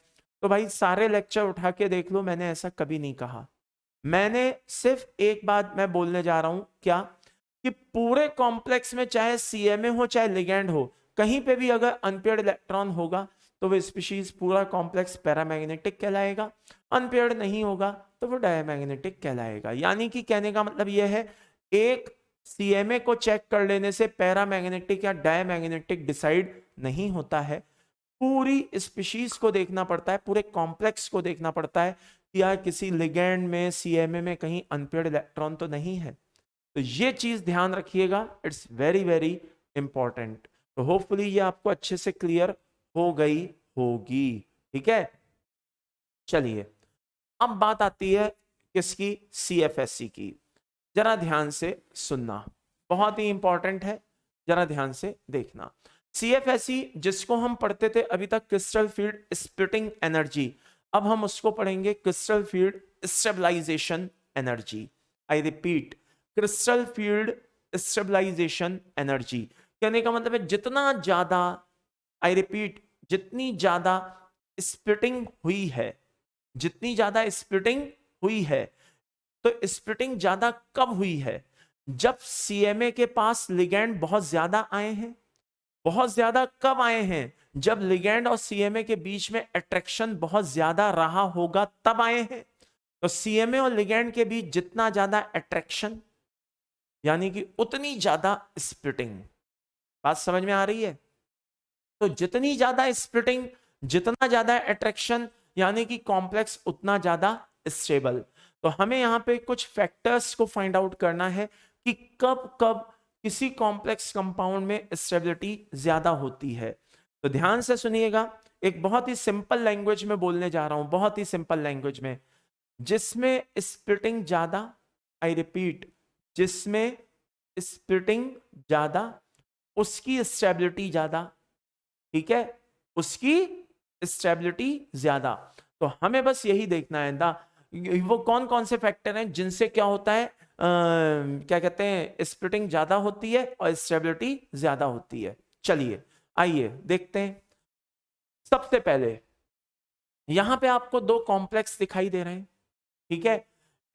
तो भाई सारे लेक्चर उठा के देख लो, मैंने ऐसा कभी नहीं कहा। मैंने सिर्फ एक बात मैं बोलने जा रहा हूं, क्या? कि पूरे कॉम्प्लेक्स में चाहे सीएमए हो चाहे लिगैंड हो, कहीं पे भी अगर अनपेयर्ड इलेक्ट्रॉन होगा तो वो स्पीशीज पूरा कॉम्प्लेक्स पैरामैग्नेटिक कहलाएगा। अनपेयर्ड नहीं होगा तो वो डायमैग्नेटिक कहलाएगा। यानी कि कहने का मतलब यह है, एक सीएमए को चेक कर लेने से पैरामैग्नेटिक या डायमैग्नेटिक डिसाइड नहीं होता है। पूरी स्पीशीज को देखना पड़ता है, पूरे कॉम्प्लेक्स को देखना पड़ता है कि यार किसी लिगैंड में, सीएमए में कहीं अनपेयर्ड इलेक्ट्रॉन तो नहीं है। तो ये चीज ध्यान रखिएगा, इट्स वेरी वेरी इंपॉर्टेंट। तो होपफुली ये आपको अच्छे से क्लियर हो गई होगी। ठीक है, चलिए अब बात आती है किसकी? सीएफएससी की। जरा ध्यान से सुनना, बहुत ही इंपॉर्टेंट है, जरा ध्यान से देखना। सीएफएससी जिसको हम पढ़ते थे अभी तक क्रिस्टल फील्ड स्प्लिटिंग एनर्जी, अब हम उसको पढ़ेंगे crystal field stabilisation energy. I repeat, crystal field stabilisation energy. कहने का मतलब है जितना ज्यादा, आई रिपीट, जितनी ज्यादा स्प्लिटिंग हुई है, जितनी ज्यादा स्प्लिटिंग हुई है, तो स्प्लिटिंग ज्यादा कब हुई है? जब सीएमए के पास लिगैंड बहुत ज्यादा आए हैं। बहुत ज्यादा कब आए हैं? जब लिगैंड और सीएमए के बीच में अट्रैक्शन बहुत ज्यादा रहा होगा तब आए हैं। तो सीएमए और लिगैंड के बीच जितना ज्यादा अट्रैक्शन, यानी कि उतनी ज्यादा स्प्लिटिंग। बात समझ में आ रही है? तो जितनी ज्यादा स्प्लिटिंग, जितना ज्यादा अट्रैक्शन, यानी कि कॉम्प्लेक्स उतना ज्यादा स्टेबल। तो हमें यहां पे कुछ फैक्टर्स को फाइंड आउट करना है कि कब कब किसी कॉम्प्लेक्स कंपाउंड में स्टेबिलिटी ज्यादा होती है। तो ध्यान से सुनिएगा, एक बहुत ही सिंपल लैंग्वेज में बोलने जा रहा हूं, बहुत ही सिंपल लैंग्वेज में। जिसमें स्प्लिटिंग ज्यादा, आई रिपीट, जिसमें स्प्लिटिंग ज्यादा, उसकी स्टेबिलिटी ज्यादा। ठीक है, उसकी स्टेबिलिटी ज्यादा। तो हमें बस यही देखना है ना, वो कौन कौन से फैक्टर हैं जिनसे क्या होता है, क्या कहते हैं, स्प्लिटिंग ज्यादा होती है और स्टेबिलिटी ज्यादा होती है। चलिए आइए देखते हैं। सबसे पहले यहां पे आपको दो कॉम्प्लेक्स दिखाई दे रहे हैं। ठीक है,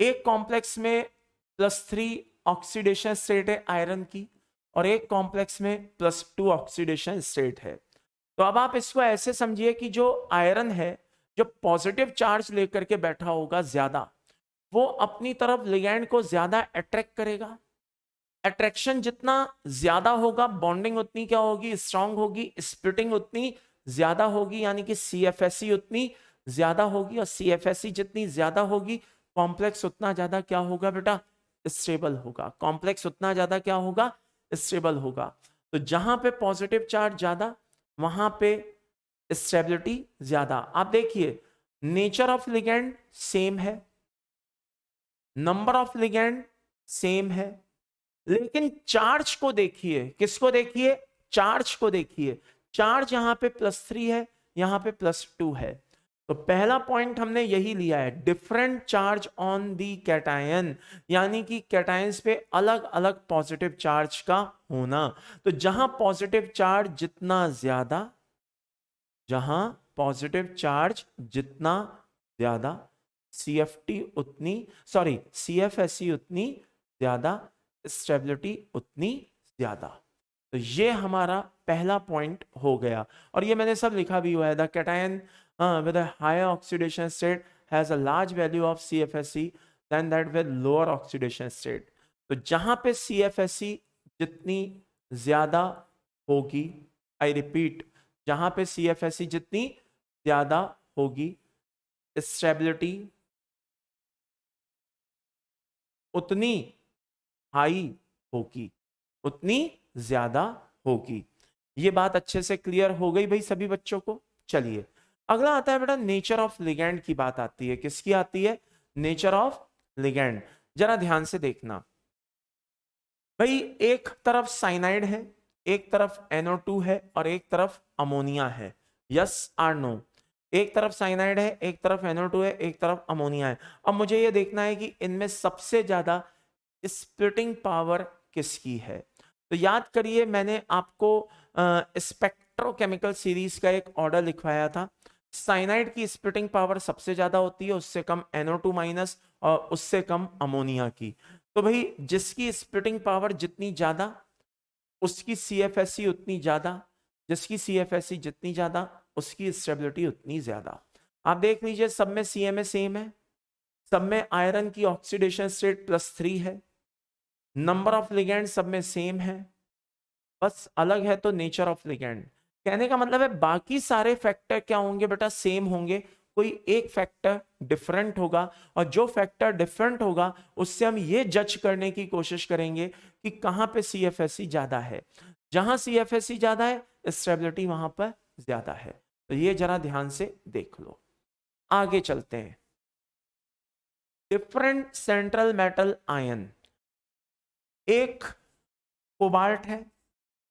एक कॉम्प्लेक्स में +3 ऑक्सीडेशन स्टेट है आयरन की, और एक कॉम्प्लेक्स में +2 ऑक्सीडेशन स्टेट है। तो अब आप इसको ऐसे समझिए कि जो आयरन है, जो पॉजिटिव चार्ज लेकर के बैठा होगा ज्यादा, वो अपनी तरफ लिगैंड को ज्यादा अट्रैक्ट करेगा। अट्रैक्शन जितना ज्यादा होगा, बॉन्डिंग उतनी क्या होगी, स्ट्रांग होगी, स्प्लिटिंग उतनी ज्यादा होगी, यानी कि सीएफएसई उतनी ज्यादा होगी, और सीएफएसई जितनी ज्यादा होगी, कॉम्प्लेक्स उतना ज्यादा क्या होगा बेटा, स्टेबल होगा। कॉम्प्लेक्स उतना ज्यादा क्या होगा, स्टेबल होगा। तो जहां पे पॉजिटिव चार्ज ज्यादा, वहां पे स्टेबिलिटी ज्यादा। आप देखिए नेचर ऑफ लिगैंड सेम है, नंबर ऑफ लिगैंड सेम है, लेकिन चार्ज को देखिए। किसको देखिए, चार्ज को देखिए। चार्ज यहां पे +3 है, यहां पे +2 है। तो पहला पॉइंट हमने यही लिया है, different charge on the cation, यानी कि कैटायंस पे अलग अलग पॉजिटिव चार्ज का होना। तो जहां पॉजिटिव चार्ज जितना ज्यादा, जहां पॉजिटिव चार्ज जितना ज्यादा, सीएफटी उतनी, सॉरी सीएफएसई उतनी ज्यादा, स्टेबिलिटी उतनी ज्यादा। तो ये हमारा पहला पॉइंट हो गया, और ये मैंने सब लिखा भी हुआ है। The cation with a higher oxidation state has a large value of CFSE than that with lower oxidation state. तो जहां पे सीएफएसई जितनी ज्यादा होगी, आई रिपीट, जहां पे सीएफएसई जितनी ज्यादा होगी, स्टेबिलिटी उतनी हाई होगी, उतनी ज्यादा होगी। ये बात अच्छे से क्लियर हो गई भाई सभी बच्चों को। चलिए अगला आता है बेटा नेचर ऑफ लिगैंड की बात आती है। किसकी आती है, नेचर ऑफ लिगैंड। जरा ध्यान से देखना भाई, एक तरफ साइनाइड है, एक तरफ NO2 है, और एक तरफ अमोनिया है। यस और नो, एक तरफ साइनाइड है, एक तरफ NO2 है, एक तरफ अमोनिया है। अब मुझे ये देखना है कि इनमें सबसे ज्यादा स्प्लिटिंग पावर किसकी है। तो याद करिए मैंने आपको स्पेक्ट्रोकेमिकल सीरीज का एक ऑर्डर लिखवाया था। साइनाइड की स्प्लिटिंग पावर सबसे ज्यादा होती है, उससे कम NO2- और उससे कम अमोनिया की। तो भाई जिसकी स्प्लिटिंग पावर जितनी ज्यादा, उसकी सीएफएसई उतनी ज्यादा, जिसकी सीएफएसई जितनी ज्यादा, उसकी स्टेबिलिटी उतनी ज्यादा। आप देख लीजिए सब में सीएमए सेम है, सब में आयरन की ऑक्सीडेशन स्टेट +3 है, नंबर ऑफ लिगैंड सब में सेम है, बस अलग है तो नेचर ऑफ लिगैंड। कहने का मतलब है बाकी सारे फैक्टर क्या होंगे बेटा, सेम होंगे, कोई एक फैक्टर डिफरेंट होगा, और जो फैक्टर डिफरेंट होगा उससे हम ये जज करने की कोशिश करेंगे कि कहां पे सीएफएसई ज्यादा है। जहां सीएफएसई ज्यादा है, स्टेबिलिटी वहां पर ज्यादा है। तो ये जरा ध्यान से देख लो। आगे चलते हैं, डिफरेंट सेंट्रल मेटल आयन। एक कोबाल्ट है,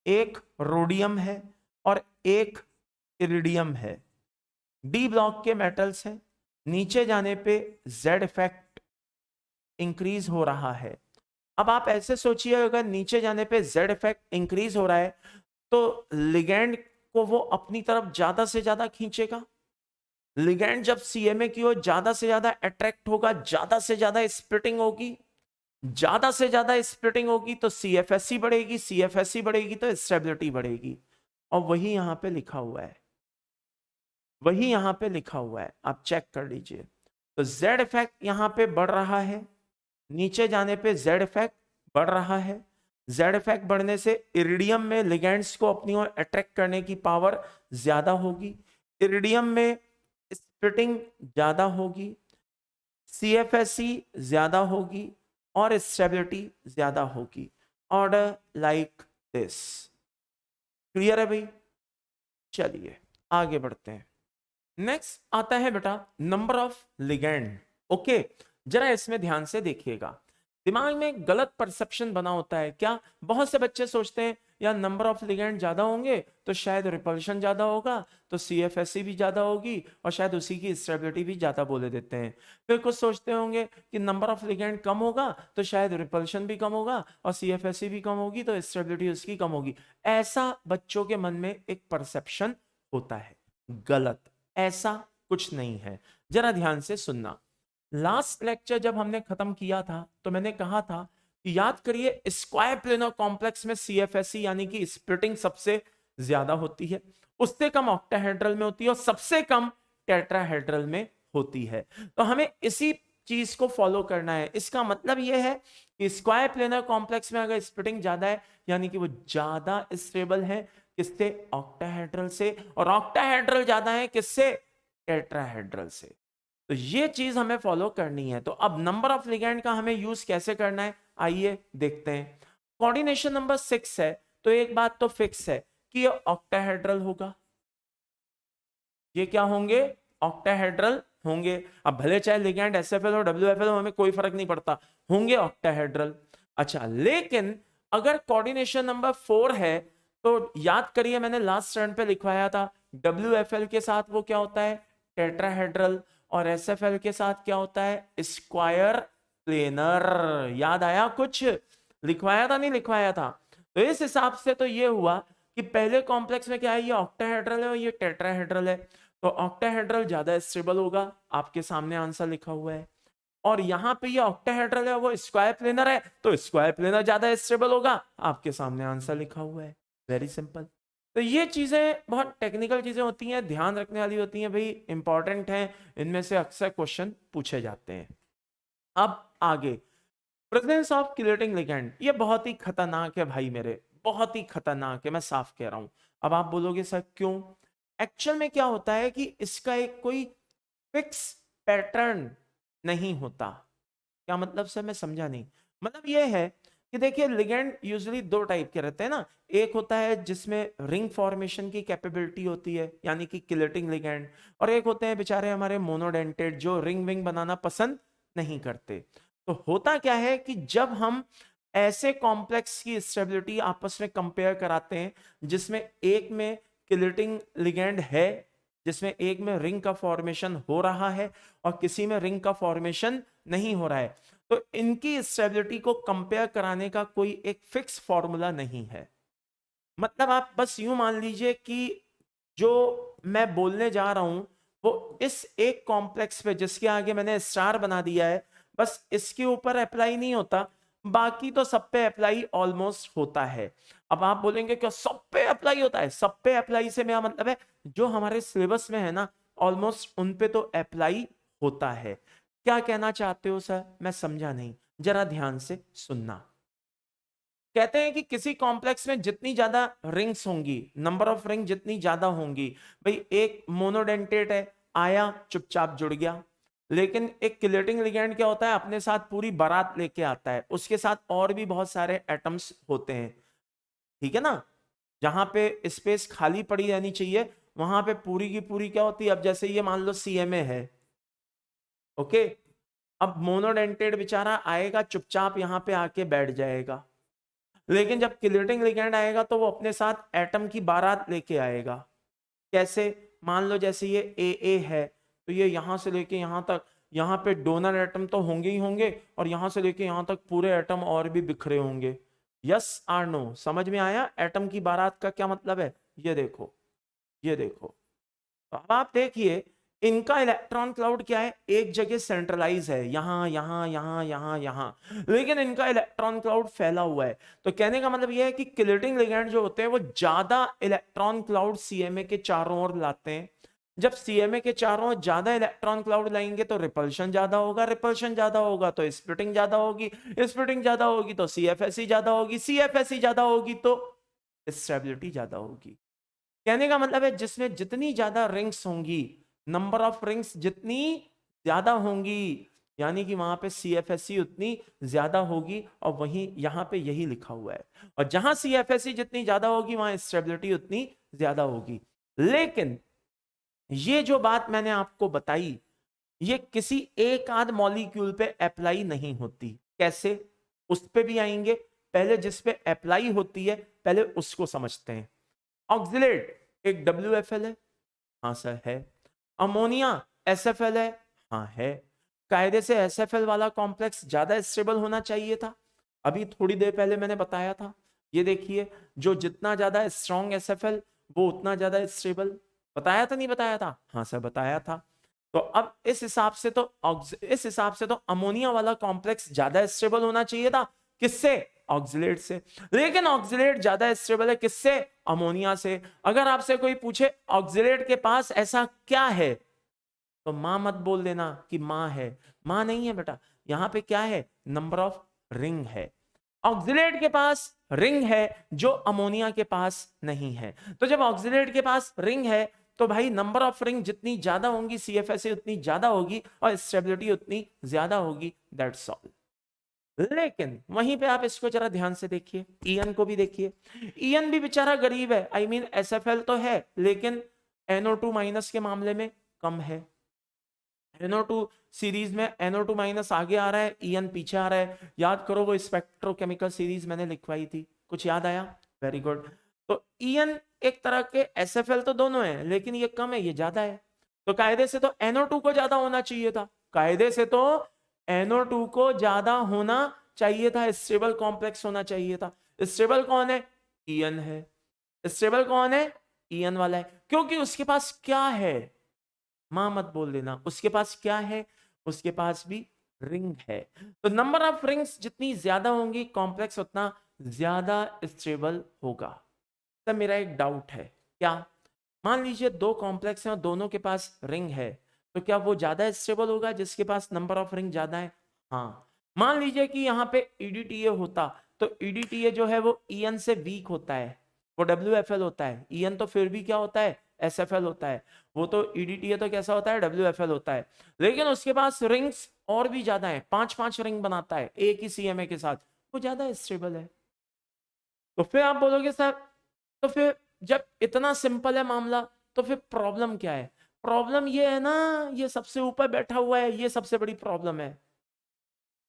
एक रोडियम है, और एक इरिडियम है। डी ब्लॉक के मेटल्स हैं। नीचे जाने पे जेड इफेक्ट इंक्रीज हो रहा है। अब आप ऐसे सोचिए, अगर नीचे जाने पे जेड इफेक्ट इंक्रीज हो रहा है, तो लिगैंड को वो अपनी तरफ ज्यादा से ज्यादा खींचेगा। लिगैंड जब सीएमए की ओर ज्यादा से ज्यादा अट्रैक्ट होगा, ज्यादा से ज्यादा स्प्लिटिंग होगी, ज्यादा से ज्यादा स्प्लिटिंग होगी तो सीएफएसई बढ़ेगी, सीएफएसई बढ़ेगी तो स्टेबिलिटी बढ़ेगी। और वही यहां पे लिखा हुआ है, वही यहां पे लिखा हुआ है, आप चेक कर लीजिए। तो जेड इफेक्ट यहां पे बढ़ रहा है, नीचे जाने पे जेड इफेक्ट बढ़ रहा है। जेड इफेक्ट बढ़ने से इरिडियम में लिगैंड्स को अपनी ओर अट्रैक्ट करने की पावर ज्यादा होगी, इरिडियम में स्प्लिटिंग ज्यादा होगी, सीएफएसई ज्यादा होगी, और स्टेबिलिटी ज्यादा होगी। Order like this. क्लियर है भाई? चलिए आगे बढ़ते हैं। नेक्स्ट आता है बेटा नंबर ऑफ लिगैंड। ओके, जरा इसमें ध्यान से देखिएगा। दिमाग में गलत परसेप्शन बना होता है क्या, बहुत से बच्चे सोचते हैं यार नंबर ऑफ लिगैंड ज्यादा होंगे तो शायद रिपल्शन ज्यादा होगा, तो सीएफएसई भी ज्यादा होगी, और शायद उसी की स्टेबिलिटी भी ज्यादा बोले देते हैं। फिर कुछ सोचते होंगे कि नंबर ऑफ लिगैंड कम होगा तो शायद रिपल्शन भी कम होगा, और सीएफएसई भी कम होगी तो स्टेबिलिटी उसकी कम होगी। ऐसा बच्चों के मन में एक परसेप्शन होता है, गलत। ऐसा कुछ नहीं है, जरा ध्यान से सुनना। लास्ट लेक्चर जब हमने खत्म किया था तो मैंने कहा था कि याद करिए स्क्वायर प्लेनर कॉम्प्लेक्स में सीएफएसई यानी कि स्प्लिटिंग सबसे ज्यादा होती है, उससे कम ऑक्टाहेड्रल में होती है और सबसे कम टेट्राहेड्रल में होती है। तो हमें इसी चीज को फॉलो करना है। इसका मतलब यह है कि स्क्वायर प्लेनर कॉम्प्लेक्स में अगर स्प्लिटिंग ज्यादा है यानी कि वो ज्यादा स्टेबल है किससे, ऑक्टाहेड्रल से, और ऑक्टाहेड्रल ज्यादा है किससे, टेट्राहेड्रल से। तो ये चीज हमें फॉलो करनी है। तो अब नंबर ऑफ लिगेंड का हमें यूज कैसे करना है, आइए देखते हैं। कोऑर्डिनेशन नंबर 6 है, तो एक बात तो फिक्स है कि ये ऑक्टाहेड्रल होगा। ये क्या होंगे, ऑक्टाहेड्रल होंगे। अब भले चाहे लिगेंड एसएफएल और डब्ल्यूएफएल हो, हमें कोई फर्क नहीं पड़ता, होंगे ऑक्टाहेड्रल। अच्छा, लेकिन अगर कोऑर्डिनेशन नंबर 4 है तो याद करिए मैंने लास्ट टर्न पे लिखवाया था, डब्ल्यूएफएल के साथ वो क्या होता है, टेट्राहेड्रल, और एसएफएल के साथ क्या होता है, स्क्वायर प्लेनर। याद आया, कुछ लिखवाया था नहीं लिखवाया था। तो इस हिसाब से तो ये हुआ कि पहले कॉम्प्लेक्स में क्या है, ये ऑक्टाहेड्रल है और ये टेट्राहेड्रल है, तो ऑक्टाहेड्रल ज्यादा स्टेबल होगा, आपके सामने आंसर लिखा हुआ है। और यहां पे ये ऑक्टाहेड्रल है, वो स्क्वायर प्लेनर है, तो स्क्वायर प्लेनर ज्यादा स्टेबल होगा, आपके सामने आंसर लिखा हुआ है। Very simple. तो ये चीजें बहुत टेक्निकल चीजें होती हैं, ध्यान रखने वाली होती हैं भाई, इंपॉर्टेंट हैं, इनमें से अक्सर क्वेश्चन पूछे जाते हैं। अब आगे, प्रेजेंस ऑफ किलेटिंग लिगेंड, ये बहुत ही खतरनाक है भाई मेरे, बहुत ही खतरनाक है, मैं साफ कह रहा हूं। अब आप बोलोगे सर क्यों, एक्चुअल में क्या होता है कि इसका एक कोई फिक्स पैटर्न नहीं होता। क्या मतलब सर, मैं समझा नहीं। मतलब ये है कि देखिए लिगेंड यूजुअली दो टाइप के रहते हैं ना, एक होता है जिसमें रिंग फॉर्मेशन की कैपेबिलिटी होती है यानी कि किलेटिंग लिगेंड, और एक होते हैं बेचारे हमारे मोनोडेंटेड जो रिंग विंग बनाना पसंद नहीं करते। तो होता क्या है कि जब हम ऐसे कॉम्प्लेक्स की स्टेबिलिटी आपस में कंपेयर कराते हैं जिसमें एक में किलेटिंग लिगेंड है, जिसमें एक में रिंग का फॉर्मेशन हो रहा है और किसी में रिंग का फॉर्मेशन नहीं हो रहा है, तो इनकी स्टेबिलिटी को कंपेयर कराने का कोई एक फिक्स फॉर्मूला नहीं है। मतलब आप बस यूं मान लीजिए कि जो मैं बोलने जा रहा हूं वो इस एक कॉम्प्लेक्स पे जिसके आगे मैंने स्टार बना दिया है, बस इसके ऊपर अप्लाई नहीं होता, बाकी तो सब पे अप्लाई ऑलमोस्ट होता है। अब आप बोलेंगे क्या सब पे अप्लाई होता है, सब पे अप्लाई से मेरा मतलब है जो हमारे सिलेबस में है ना ऑलमोस्ट उन पे तो अप्लाई होता है। क्या कहना चाहते हो सर, मैं समझा नहीं, जरा ध्यान से सुनना। कहते हैं कि किसी कॉम्प्लेक्स में जितनी ज्यादा रिंग्स होंगी, नंबर ऑफ रिंग जितनी ज्यादा होंगी, भाई एक मोनोडेंटेट है, आया चुपचाप जुड़ गया, लेकिन एक किलेटिंग लिगेंड क्या होता है, अपने साथ पूरी बारात लेके आता है, उसके साथ और भी बहुत सारे एटम्स होते हैं, ठीक है ना। जहां पे स्पेस खाली पड़ी रहनी चाहिए वहां पे पूरी की पूरी क्या होती है, अब जैसे ये मान लो सीएमए है, ओके, अब मोनोडेंटेड बेचारा आएगा चुपचाप यहां पे आके बैठ जाएगा, लेकिन जब किलेटिंग लिगेंड आएगा तो वो अपने साथ एटम की बारात लेके आएगा। कैसे, मान लो जैसे ये ए है, तो ये यहां से लेके यहां तक, यहां पे डोनर एटम तो होंगे ही होंगे और यहां से लेके यहां तक पूरे एटम और भी बिखरे होंगे। यस आर नो, समझ में आया एटम की बारात का क्या मतलब है, ये देखो, ये देखो। तो अब आप देखिए इनका इलेक्ट्रॉन क्लाउड क्या है, एक जगह सेंट्रलाइज है, यहां यहां यहां यहां यहां, लेकिन इनका इलेक्ट्रॉन क्लाउड फैला हुआ है। तो कहने का मतलब यह है कि किलेटिंग लिगेंड जो होते हैं वो ज्यादा इलेक्ट्रॉन क्लाउड सीएमए के चारों ओर लाते हैं। जब सीएमए के चारों ओर ज्यादा इलेक्ट्रॉन क्लाउड लाएंगे तो रिपल्शन ज्यादा होगा, रिपल्शन ज्यादा होगा तो स्प्लिटिंग ज्यादा होगी, स्प्लिटिंग ज्यादा होगी तो सीएफएसई ज्यादा होगी, सीएफएसई ज्यादा होगी तो स्टेबिलिटी ज्यादा होगी। कहने का मतलब है जिसमें जितनी ज्यादा रिंग्स होंगी, नंबर ऑफ रिंग्स जितनी ज्यादा होंगी, यानी कि वहां पे सीएफएससी उतनी ज्यादा होगी, और वहीं यहां पे यही लिखा हुआ है, और जहां सीएफएससी जितनी ज्यादा होगी वहां स्टेबिलिटी उतनी ज्यादा होगी। लेकिन ये जो बात मैंने आपको बताई ये किसी एक आध मॉलिक्यूल पे अप्लाई नहीं होती। कैसे, उस पे भी आएंगे, पहले जिस पे अप्लाई होती है पहले उसको समझते हैं। ऑक्सिलेट एक WFL है, हाँ सर है। अमोनिया SFL है, हाँ है। कायदे से SFL वाला कॉम्प्लेक्स ज्यादा स्टेबल होना चाहिए था, अभी थोड़ी देर पहले मैंने बताया था। ये देखिए जो जितना ज्यादा स्ट्रॉन्ग SFL वो उतना ज्यादा स्टेबल, बताया था नहीं बताया था, हाँ सर बताया था। तो अब इस हिसाब से तो अमोनिया वाला कॉम्प्लेक्स ज्यादा स्टेबल होना चाहिए था, किससे, ऑक्सिलेट से, लेकिन ऑक्सिलेट ज्यादा स्टेबल है किससे? अमोनिया से। अगर आपसे कोई पूछे ऑक्सिलेट के पास ऐसा क्या है, तो मां मत बोल देना कि मां है, मां नहीं है बेटा। यहां पे क्या है? नंबर ऑफ रिंग है। ऑक्सिलेट के पास रिंग है जो अमोनिया के पास नहीं है। तो जब ऑक्सिलेट के पास रिंग है तो भाई नंबर ऑफ रिंग जितनी ज्यादा होंगी CFSA उतनी ज्यादा होगी और स्टेबिलिटी उतनी ज्यादा होगी, दैट्स ऑल। लेकिन वहीं पे आप इसको जरा ध्यान से देखिए, ईएन को भी देखिए। ईएन भी बेचारा गरीब है, आई मीन SFL तो है लेकिन NO2 माइनस के मामले में कम है। NO2 सीरीज में NO2 माइनस आगे आ रहा है, ईएन पीछे आ रहा है। याद करो वो स्पेक्ट्रोकेमिकल सीरीज मैंने लिखवाई थी, कुछ याद आया? Very good. तो ईएन एक तरह के SFL तो दोनों है लेकिन ये कम है, ये ज्यादा है। तो कायदे से तो NO2 को ज्यादा होना चाहिए था, कायदे से तो NO2 को ज्यादा होना चाहिए था, स्टेबल कॉम्प्लेक्स होना चाहिए था। स्टेबल कौन है? ईएन है। स्टेबल कौन है? ईएन वाला है, क्योंकि उसके पास क्या है? मां मत बोल देना, उसके पास क्या है? उसके पास भी रिंग है। तो नंबर ऑफ रिंग्स जितनी ज्यादा होंगी कॉम्प्लेक्स उतना ज्यादा स्टेबल होगा। तब मेरा एक डाउट है, क्या मान लीजिए दो कॉम्प्लेक्स हैं और दोनों के पास रिंग है, तो क्या वो ज्यादा स्टेबल होगा जिसके पास नंबर ऑफ रिंग ज्यादा है? हाँ। मान लीजिए कि यहाँ पे EDTA होता, तो EDTA जो है वो EN से वीक होता है, वो WFL होता है। EN तो फिर भी क्या होता है? SFL होता है। वो तो EDTA तो कैसा होता है? WFL होता है। लेकिन उसके पास रिंग्स और भी ज्यादा है, 5-5 रिंग बनाता है एक ही CMA के साथ, वो ज्यादा स्टेबल है। तो फिर आप बोलोगे सर, तो फिर जब इतना सिंपल है मामला तो फिर प्रॉब्लम क्या है? प्रॉब्लम ये है ना, ये सबसे ऊपर बैठा हुआ है, ये सबसे बड़ी प्रॉब्लम है।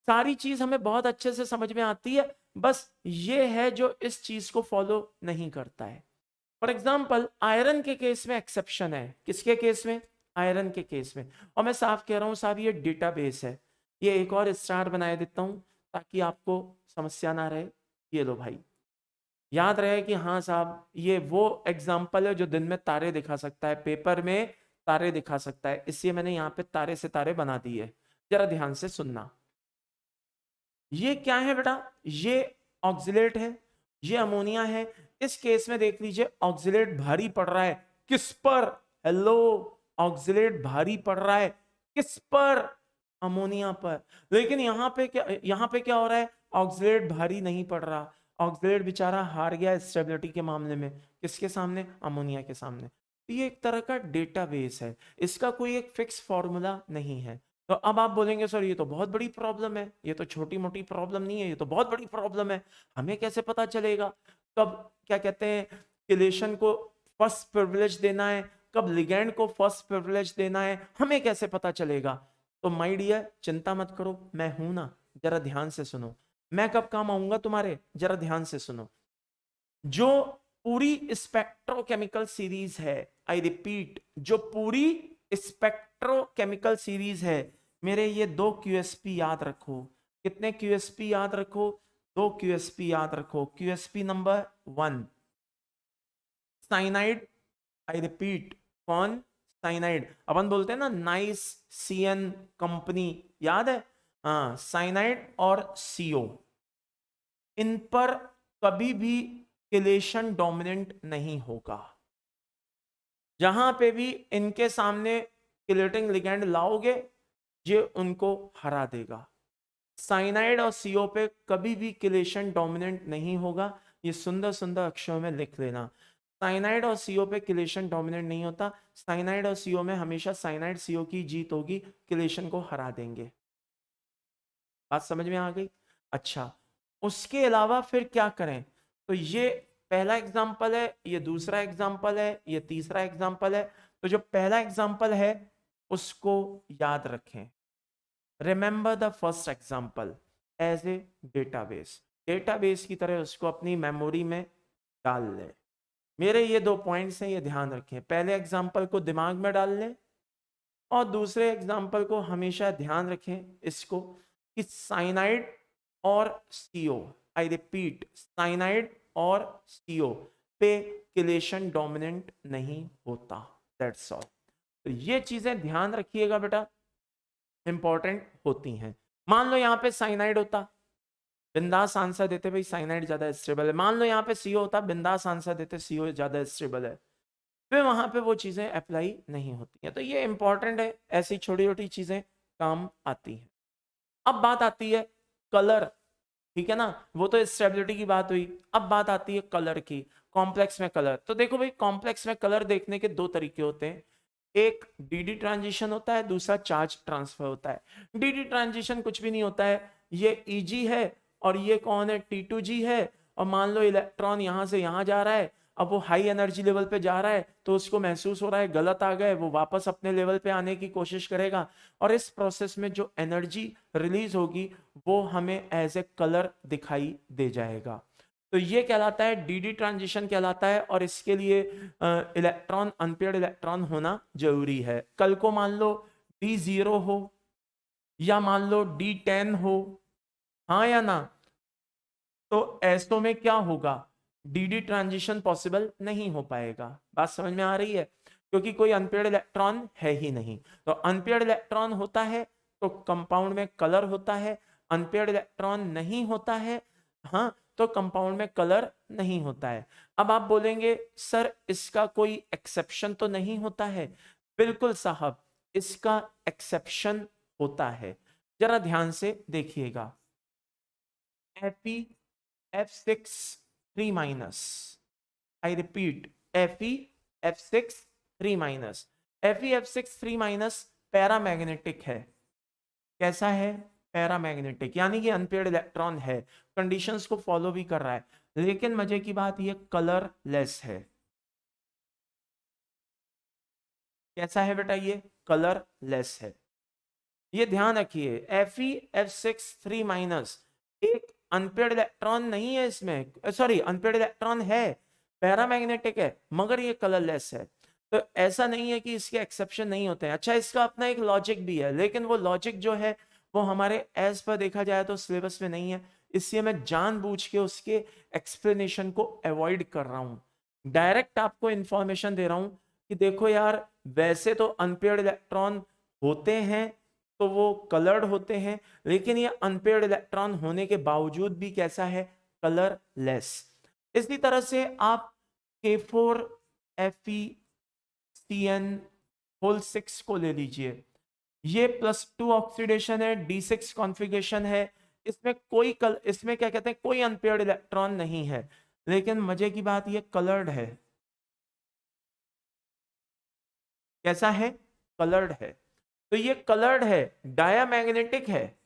सारी चीज हमें बहुत अच्छे से समझ में आती है, बस ये है जो इस चीज को फॉलो नहीं करता है। फॉर एग्जाम्पल आयरन के केस में एक्सेप्शन है। किसके केस में? आयरन के केस में। और मैं साफ कह रहा हूं साहब, ये डेटाबेस है। ये एक और स्टार बनाए देता हूं ताकि आपको समस्या ना रहे। ये लो भाई, याद रहे कि हाँ साहब ये वो एग्जाम्पल है जो दिन में तारे दिखा सकता है, पेपर में तारे दिखा सकता है, इसलिए मैंने यहाँ पे तारे सितारे बना दिए। जरा ध्यान से सुनना। ये क्या है बेटा? ये ऑक्सिलेट है, ये अमोनिया है। इस केस में देख लीजिए ऑक्सिलेट भारी पड़ रहा है किस पर? हेलो, ऑक्सिलेट भारी पड़ रहा है किस पर? अमोनिया पर। लेकिन यहाँ पे क्या हो रहा है? ऑक्सिलेट भारी नहीं पड़ रहा, ऑक्सिलेट बेचारा हार गया स्टेबिलिटी के मामले में। किसके सामने? अमोनिया के सामने। तो ये एक तरह का डेटाबेस है, इसका कोई एक फिक्स फॉर्मूला नहीं है। तो अब आप बोलेंगे सर ये तो बहुत बड़ी प्रॉब्लम है, ये तो छोटी मोटी प्रॉब्लम नहीं है, ये तो बहुत बड़ी प्रॉब्लम है, हमें कैसे पता चलेगा कब क्या कहते हैं किलेशन को फर्स्ट प्रिविलेज देना है, कब लिगेंड को फर्स्ट प्रिविलेज देना है, हमें कैसे पता चलेगा? तो माय डियर चिंता मत करो, मैं हूं ना, जरा ध्यान से सुनो। मैं कब काम आऊंगा तुम्हारे? जरा ध्यान से सुनो। जो पूरी स्पेक्ट्रोकेमिकल सीरीज है, आई रिपीट, जो पूरी स्पेक्ट्रोकेमिकल सीरीज है, मेरे ये दो QSP याद रखो। कितने QSP याद रखो? दो QSP याद रखो। QSP number 1 cyanide, I repeat, कौन? साइनाइड। अपन बोलते हैं ना नाइस CN कंपनी, याद है? हाँ, साइनाइड और CO, इन पर कभी भी किलेशन डोमिनेंट नहीं होगा। जहां पे भी इनके सामने किलेटिंग लिगेंड लाओगे, ये उनको हरा देगा। साइनाइड और CO पे कभी भी किलेशन डोमिनेंट नहीं होगा। ये सुंदर सुंदर अक्षरों में लिख लेना। साइनाइड और CO पे किलेशन डोमिनेंट नहीं होता। साइनाइड और CO में हमेशा साइनाइड CO की जीत होगी, किलेशन को हरा देंगे। बात समझ में आ गई? अच्छा, उसके अलावा फिर क्या करें? तो ये पहला एग्जाम्पल है, ये दूसरा एग्जाम्पल है, ये तीसरा एग्जाम्पल है। तो जो पहला एग्जाम्पल है उसको याद रखें। Remember the first example as a database. Database की तरह उसको अपनी मेमोरी में डाल ले। मेरे ये दो पॉइंट्स हैं, ये ध्यान रखें। पहले एग्जाम्पल को दिमाग में डाल लें और दूसरे एग्जाम्पल को हमेशा ध्यान रखें इसको कि साइनाइड और CO, आई रिपीट, साइनाइड और CO पे किलेशन डोमिनेंट नहीं होता। That's all. तो ये चीजें ध्यान रखिएगा बेटा, इंपॉर्टेंट होती हैं। मान लो यहाँ पे साइनाइड होता, बिंदास आंसर देते भाई साइनाइड ज्यादा स्टेबल है, मान लो यहाँ पे सीओ होता, बिंदास आंसर देते सीओ ज्यादा स्टेबल है, फिर वहां पे वो चीजें अप्लाई नहीं होती हैं। तो ये इंपॉर्टेंट है, ऐसी छोटी छोटी चीजें काम आती हैं। अब बात आती है कलर, ठीक है ना, वो तो स्टेबिलिटी की बात हुई। अब बात आती है कलर की, कॉम्प्लेक्स में कलर। तो देखो भाई कॉम्प्लेक्स में कलर देखने के दो तरीके होते हैं, एक डीडी ट्रांजिशन होता है, दूसरा चार्ज ट्रांसफर होता है। डीडी ट्रांजिशन कुछ भी नहीं होता है, ये ईजी है और ये कौन है, T2G है, और मान लो इलेक्ट्रॉन यहां से यहां जा रहा है, अब वो हाई एनर्जी लेवल पे जा रहा है तो उसको महसूस हो रहा है गलत आ गए, वो वापस अपने लेवल पे आने की कोशिश करेगा, और इस प्रोसेस में जो एनर्जी रिलीज होगी वो हमें एज ए कलर दिखाई दे जाएगा। तो ये कहलाता है डीडी ट्रांजिशन कहलाता है, और इसके लिए इलेक्ट्रॉन, अनपेयर्ड इलेक्ट्रॉन होना जरूरी है। कल को मान लो D0 हो या मान लो D10 हो, हाँ या ना, तो ऐसो में क्या होगा, डीडी ट्रांजिशन पॉसिबल नहीं हो पाएगा। बात समझ में आ रही है, क्योंकि कोई अनपेयर्ड इलेक्ट्रॉन है ही नहीं। तो अनपेयर्ड इलेक्ट्रॉन होता है तो कंपाउंड में कलर होता है, अनपेयर्ड इलेक्ट्रॉन नहीं होता है, हाँ, तो कंपाउंड में कलर नहीं होता है। अब आप बोलेंगे सर इसका कोई एक्सेप्शन तो नहीं होता है? बिल्कुल साहब, इसका एक्सेप्शन होता है, जरा ध्यान से देखिएगा। Fe F6 3-, I repeat, Fe F6 3-, Fe F6 3- paramagnetic है। कैसा है? पैरामैग्नेटिक, यानी कि अनपेयर्ड इलेक्ट्रॉन है, कंडीशंस को फॉलो भी कर रहा है, लेकिन मजे की बात ये कलरलेस है। कैसा है बेटा? ये कलरलेस है। ये ध्यान रखिए, Fe F6 3- एक अनपेयर्ड इलेक्ट्रॉन नहीं है इसमें, सॉरी अनपेयर्ड इलेक्ट्रॉन है, पैरामैग्नेटिक है, मगर ये कलरलेस है। तो ऐसा नहीं है कि इसके एक्सेप्शन नहीं होते हैं। अच्छा, इसका अपना एक लॉजिक भी है, लेकिन वो लॉजिक जो है वो हमारे एज पर देखा जाए तो सिलेबस में नहीं है, इसलिए मैं जानबूझ के उसके एक्सप्लेनेशन को अवॉइड कर रहा हूं। डायरेक्ट आपको इंफॉर्मेशन दे रहा हूं कि देखो यार, वैसे तो अनपेयर्ड इलेक्ट्रॉन होते हैं तो वो कलर्ड होते हैं, लेकिन ये अनपेयर्ड इलेक्ट्रॉन होने के बावजूद भी कैसा है? कलरलेस। इसी तरह से आप K4FeCN6 को ले लीजिए, ये +2 ऑक्सीडेशन है, D6 कॉन्फ़िगरेशन है, इसमें इसमें क्या कहते हैं, कोई अनपेयर्ड इलेक्ट्रॉन नहीं है, लेकिन मजे की बात ये कलर्ड है। कैसा है? कलर्ड है। तो ये कलर्ड है, डायामैग्नेटिक है,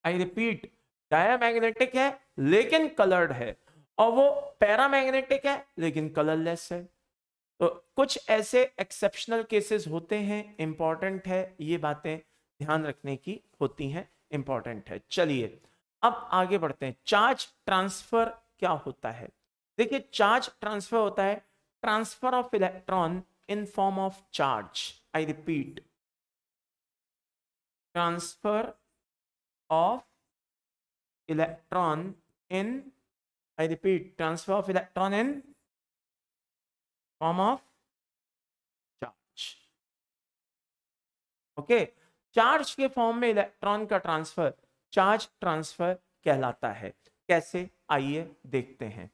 आई रिपीट, डायामैग्नेटिक है लेकिन कलर्ड है, और वो पैरामैग्नेटिक है लेकिन कलरलेस है। तो कुछ ऐसे एक्सेप्शनल केसेस होते हैं, इंपॉर्टेंट है, ये बातें ध्यान रखने की होती हैं, इंपॉर्टेंट है। चलिए अब आगे बढ़ते हैं। चार्ज ट्रांसफर क्या होता है? देखिए, चार्ज ट्रांसफर होता है transfer of electron in form of charge. I repeat, transfer of electron in, I repeat, transfer of electron in form of charge. Okay, charge के फॉर्म में इलेक्ट्रॉन का ट्रांसफर चार्ज ट्रांसफर कहलाता है। कैसे? आइए देखते हैं।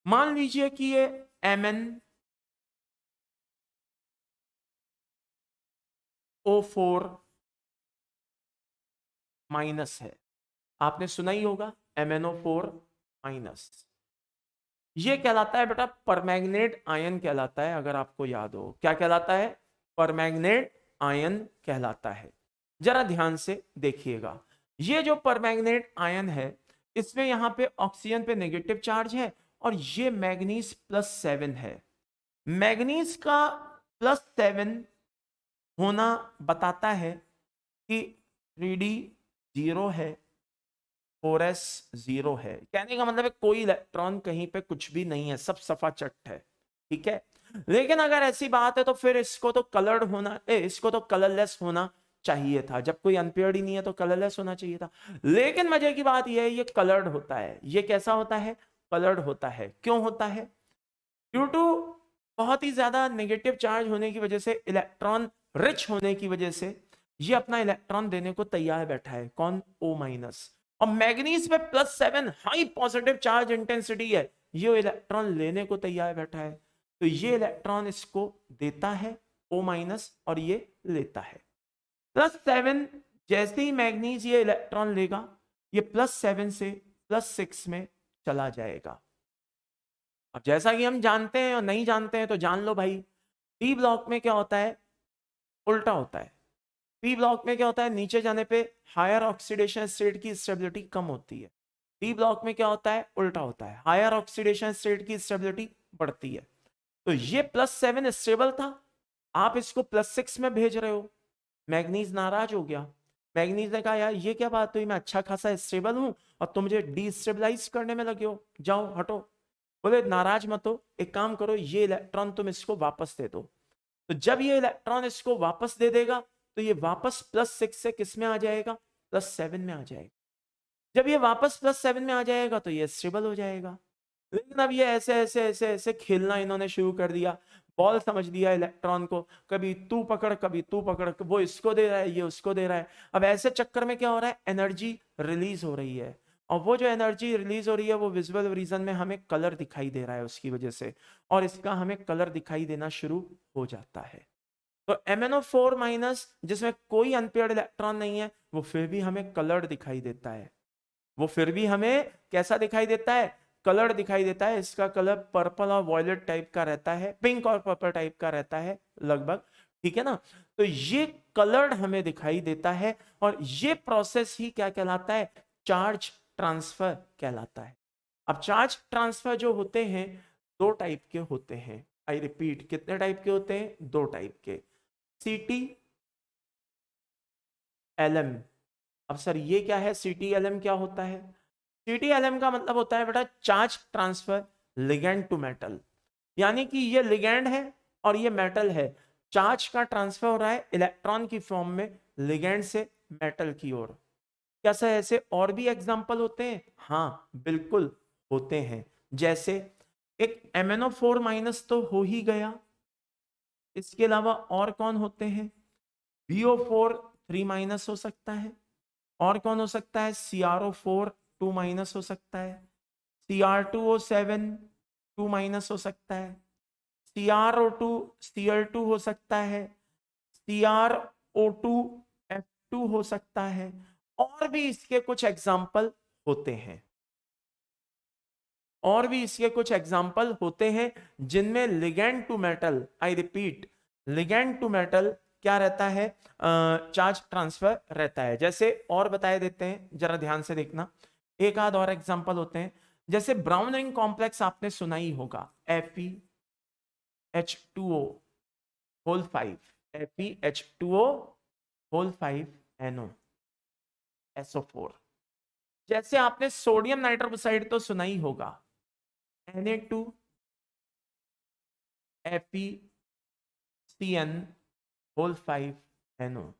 मान लीजिए कि ये MnO4- है, आपने सुना ही होगा MnO4-। ये कहलाता है बेटा परमैंगनेट आयन कहलाता है, अगर आपको याद हो। क्या कहलाता है? परमैंगनेट आयन कहलाता है। जरा ध्यान से देखिएगा, ये जो परमैंगनेट आयन है, इसमें यहां पे ऑक्सीजन पे नेगेटिव चार्ज है, और ये मैग्नीज +7 है। मैग्नीज का +7 होना बताता है कि 3D 0 है, 4s 0 है। कहने का मतलब है कोई इलेक्ट्रॉन कहीं पे कुछ भी नहीं है, सब सफा चट है, ठीक है। लेकिन अगर ऐसी बात है तो फिर इसको तो कलर्ड होना, इसको तो कलरलेस होना चाहिए था। जब कोई अनपेयर्ड ही नहीं है तो कलरलेस होना चाहिए था। लेकिन मजे की बात यह है, ये कलर्ड होता है। ये कैसा होता है? कलर्ड होता है। क्यों होता है? ड्यू टू बहुत ही ज्यादा नेगेटिव चार्ज होने की वजह से, इलेक्ट्रॉन रिच होने की वजह से, ये अपना इलेक्ट्रॉन देने को तैयार बैठा है। कौन? O-। और मैग्नीज पे +7 हाई पॉजिटिव चार्ज इंटेंसिटी है, ये इलेक्ट्रॉन लेने को तैयार बैठा है, तो ये इलेक्ट्रॉन इसको देता है O- और ये लेता है +7। जैसे ही मैग्नीज ये इलेक्ट्रॉन लेगा, ये +7 से +6 में चला जाएगा। अब जैसा कि हम जानते हैं और नहीं जानते हैं तो जान लो भाई, पी ब्लॉक में क्या होता है, उल्टा होता है। पी ब्लॉक में क्या होता है, नीचे जाने पे हायर ऑक्सीडेशन स्टेट की स्टेबिलिटी कम होती है। पी ब्लॉक में क्या होता है, उल्टा होता है, हायर ऑक्सीडेशन स्टेट की स्टेबिलिटी बढ़ती है। तो ये +7 स्टेबल था, आप इसको +6 में भेज रहे हो। मैग्नीज नाराज हो गया, मैग्नीज ने कहा यार ये क्या बात हुई, मैं अच्छा खासा स्टेबल हूं और तुम मुझे डिस्टेबलाइज करने में लगे हो, जाओ हटो। बोले नाराज मत हो, एक काम करो, ये इलेक्ट्रॉन तुम इसको वापस दे दो। तो जब ये इलेक्ट्रॉन इसको वापस दे देगा, तो ये वापस +6 से किस में आ जाएगा, +7 में आ जाएगा। जब ये वापस +7 में आ जाएगा तो ये स्टेबल हो जाएगा। लेकिन अब ये ऐसे ऐसे ऐसे ऐसे खेलना इन्होंने शुरू कर दिया, बॉल समझ दिया इलेक्ट्रॉन को, कभी तू पकड़ कभी तू पकड़, वो इसको दे रहा है ये उसको दे रहा है। अब ऐसे चक्कर में क्या हो रहा है, एनर्जी रिलीज हो रही है, और वो जो एनर्जी रिलीज हो रही है वो विजुअल रीजन में हमें कलर दिखाई दे रहा है उसकी वजह से, और इसका हमें कलर दिखाई देना शुरू हो जाता है। तो MnO4- जिसमें कोई अनपेयर्ड इलेक्ट्रॉन नहीं है, वो फिर भी हमें कलर्ड दिखाई देता है, वो फिर भी हमें कैसा दिखाई देता है, कलर दिखाई देता है। इसका कलर पर्पल और वॉयलेट टाइप का रहता है, पिंक और पर्पल टाइप का रहता है लगभग, ठीक है ना। तो ये कलर्ड हमें दिखाई देता है, और ये प्रोसेस ही क्या कहलाता है, चार्ज ट्रांसफर कहलाता है। अब चार्ज ट्रांसफर जो होते हैं, दो टाइप के होते हैं। आई रिपीट, कितने टाइप के होते हैं, दो टाइप के, CT LM। अब सर ये क्या है, CT LM क्या होता है, CT LM का मतलब होता है बेटा charge transfer ligand to metal, यानी कि ये लिगेंड है और ये मेटल है, चार्ज का ट्रांसफर हो रहा है इलेक्ट्रॉन की फॉर्म में लिगेंड से मेटल की ओर। क्या सर ऐसे और भी एग्जांपल होते हैं, हाँ बिल्कुल होते हैं। जैसे एक MnO4- तो हो ही गया, इसके अलावा और कौन होते हैं, BO4 3- हो सकता है, और कौन हो सकता है, CrO4 2- हो सकता है, Cr2O7 2- हो सकता है, CrO2 Cl2 हो सकता है, CrO2 F2 हो सकता है, और भी इसके कुछ एग्जाम्पल होते हैं, और भी इसके कुछ एग्जाम्पल होते हैं जिनमें ligand to metal, I repeat, ligand to metal क्या रहता है, चार्ज ट्रांसफर रहता है। जैसे और बताए देते हैं, जरा ध्यान से देखना, एक आध और एग्जांपल होते हैं। जैसे ब्राउन रिंग कॉम्प्लेक्स आपने सुना ही होगा, FeH2O5, FeH2O5NO SO4। जैसे आपने सोडियम नाइट्रोक्साइड तो सुना ही होगा, Na2FeCN5NO।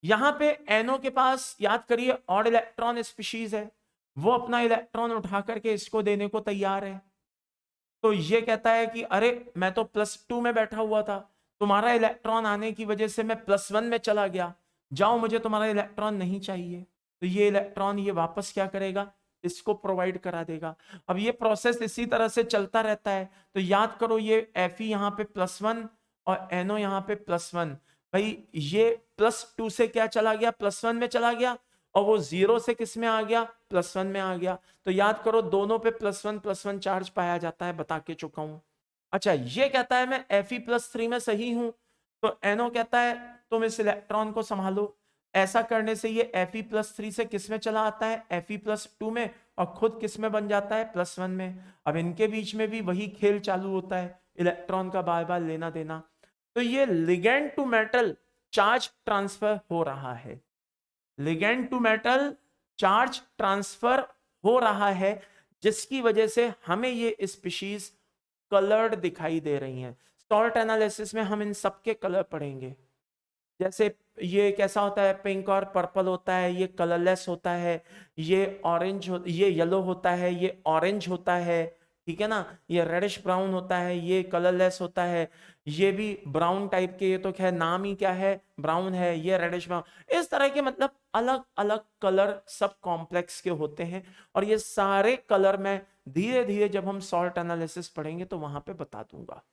यहां पे NO के पास याद करिए ऑड इलेक्ट्रॉन स्पीशीज है, वो अपना इलेक्ट्रॉन उठा करके इसको देने को तैयार है। तो ये कहता है कि अरे मैं तो +2 में बैठा हुआ था, तुम्हारा इलेक्ट्रॉन आने की वजह से मैं +1 में चला गया, जाओ मुझे तुम्हारा इलेक्ट्रॉन नहीं चाहिए। तो ये इलेक्ट्रॉन ये वापस क्या करेगा, इसको प्रोवाइड करा देगा। अब ये प्रोसेस इसी तरह से चलता रहता है। तो याद करो, ये Fe यहाँ पे +1 और NO यहाँ पे +1, भाई ये +2 से क्या चला गया, +1 में चला गया, और वो 0 से किस में आ गया, +1 में आ गया। तो याद करो दोनों पे +1 चार्ज पाया जाता है, बता के चुका हूं। अच्छा ये कहता है मैं Fe+3 में सही हूं, तो NO कहता है तुम इस इलेक्ट्रॉन को संभालो। ऐसा करने से ये Fe+3 से किस में चला आता है, Fe+2 में, और खुद किस में बन जाता है, +1 में। अब इनके बीच में भी वही खेल चालू होता है, इलेक्ट्रॉन का बार बार लेना देना। तो ये ligand to metal charge transfer हो रहा है, ligand to metal charge transfer हो रहा है, जिसकी वजह से हमें ये स्पीशीज कलर्ड दिखाई दे रही हैं। सॉल्ट एनालिसिस में हम इन सबके कलर पढ़ेंगे। जैसे ये कैसा होता है, पिंक और पर्पल होता है, ये कलरलेस होता है, ये ऑरेंज ये येलो होता है, ये ऑरेंज होता है, ठीक है ना, ये रेडिश ब्राउन होता है, ये कलरलेस होता है, ये भी ब्राउन टाइप के, ये तो खैर नाम ही क्या है, ब्राउन है, ये रेडिश ब्राउन। इस तरह के मतलब अलग अलग कलर सब कॉम्प्लेक्स के होते हैं, और ये सारे कलर मैं धीरे धीरे जब हम सॉल्ट एनालिसिस पढ़ेंगे तो वहां पे बता दूंगा।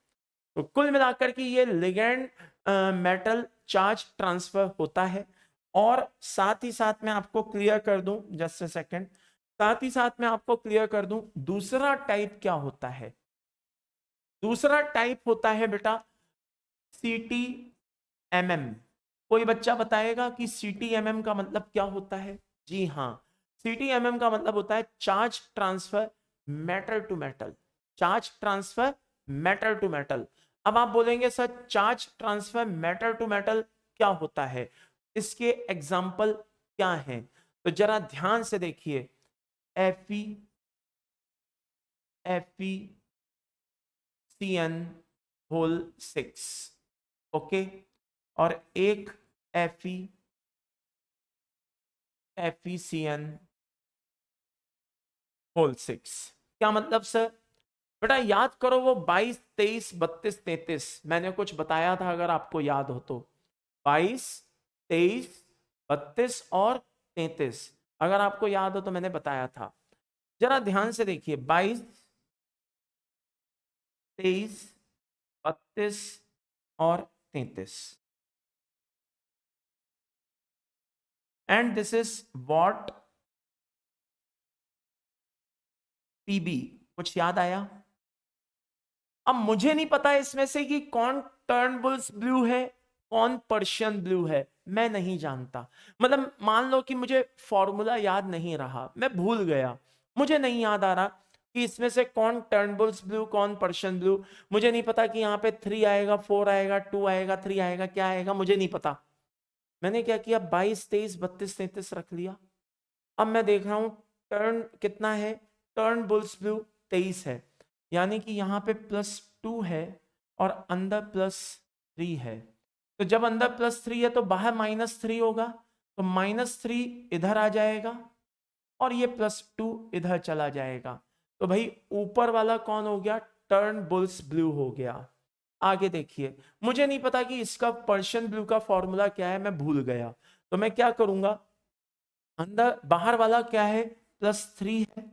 तो कुल मिलाकर के ये लिगेंड मेटल चार्ज ट्रांसफर होता है। और साथ ही साथ मैं आपको क्लियर कर दूं, जस्ट अ सेकंड, साथ ही साथ मैं आपको क्लियर कर दूं दूसरा टाइप क्या होता है। दूसरा टाइप होता है बेटा CTMM। कोई बच्चा बताएगा कि CTMM का मतलब क्या होता है? जी हाँ, CTMM का मतलब होता है charge transfer metal to metal. Charge transfer metal to metal. अब आप बोलेंगे sir charge transfer metal to metal क्या होता है, इसके एग्जाम्पल क्या हैं? तो जरा ध्यान से देखिए, FeCN6, ओके, और एक FeCN6। क्या मतलब सर? बेटा याद करो वो 22, 23, 32, 33 मैंने कुछ बताया था, अगर आपको याद हो तो 22, 23, 32 और 33, अगर आपको याद हो तो मैंने बताया था। जरा ध्यान से देखिए, 22, 23, 32 और 33, and this is what PB। कुछ याद आया? अब मुझे नहीं पता इसमें से कि कौन टर्नबुल्स ब्लू है, कौन पर्शियन ब्लू है, मैं नहीं जानता। मतलब मान लो कि मुझे फॉर्मूला याद नहीं रहा, मैं भूल गया, मुझे नहीं याद आ रहा कि इसमें से कौन टर्नबुल्स ब्लू, कौन पर्शियन ब्लू। मुझे नहीं पता कि यहाँ पे 3 आएगा, 4 आएगा, 2 आएगा, 3 आएगा, क्या आएगा, मुझे नहीं पता। मैंने क्या किया, 22, 23, 32, 33 रख लिया। अब मैं देख रहा हूं टर्न कितना है, टर्न बुल्स ब्लू 23 है, यानी कि यहाँ पे +2 है और अंदर +3 है। तो जब अंदर +3 है तो बाहर -3 होगा, तो -3 इधर आ जाएगा और ये +2 इधर चला जाएगा। तो भाई ऊपर वाला कौन हो गया, टर्न बुल्स ब्लू हो गया। आगे देखिए, मुझे नहीं पता कि इसका पर्शियन ब्लू का फॉर्मूला क्या है, मैं भूल गया, तो मैं क्या करूंगा, अंदर बाहर वाला क्या है, +3 है,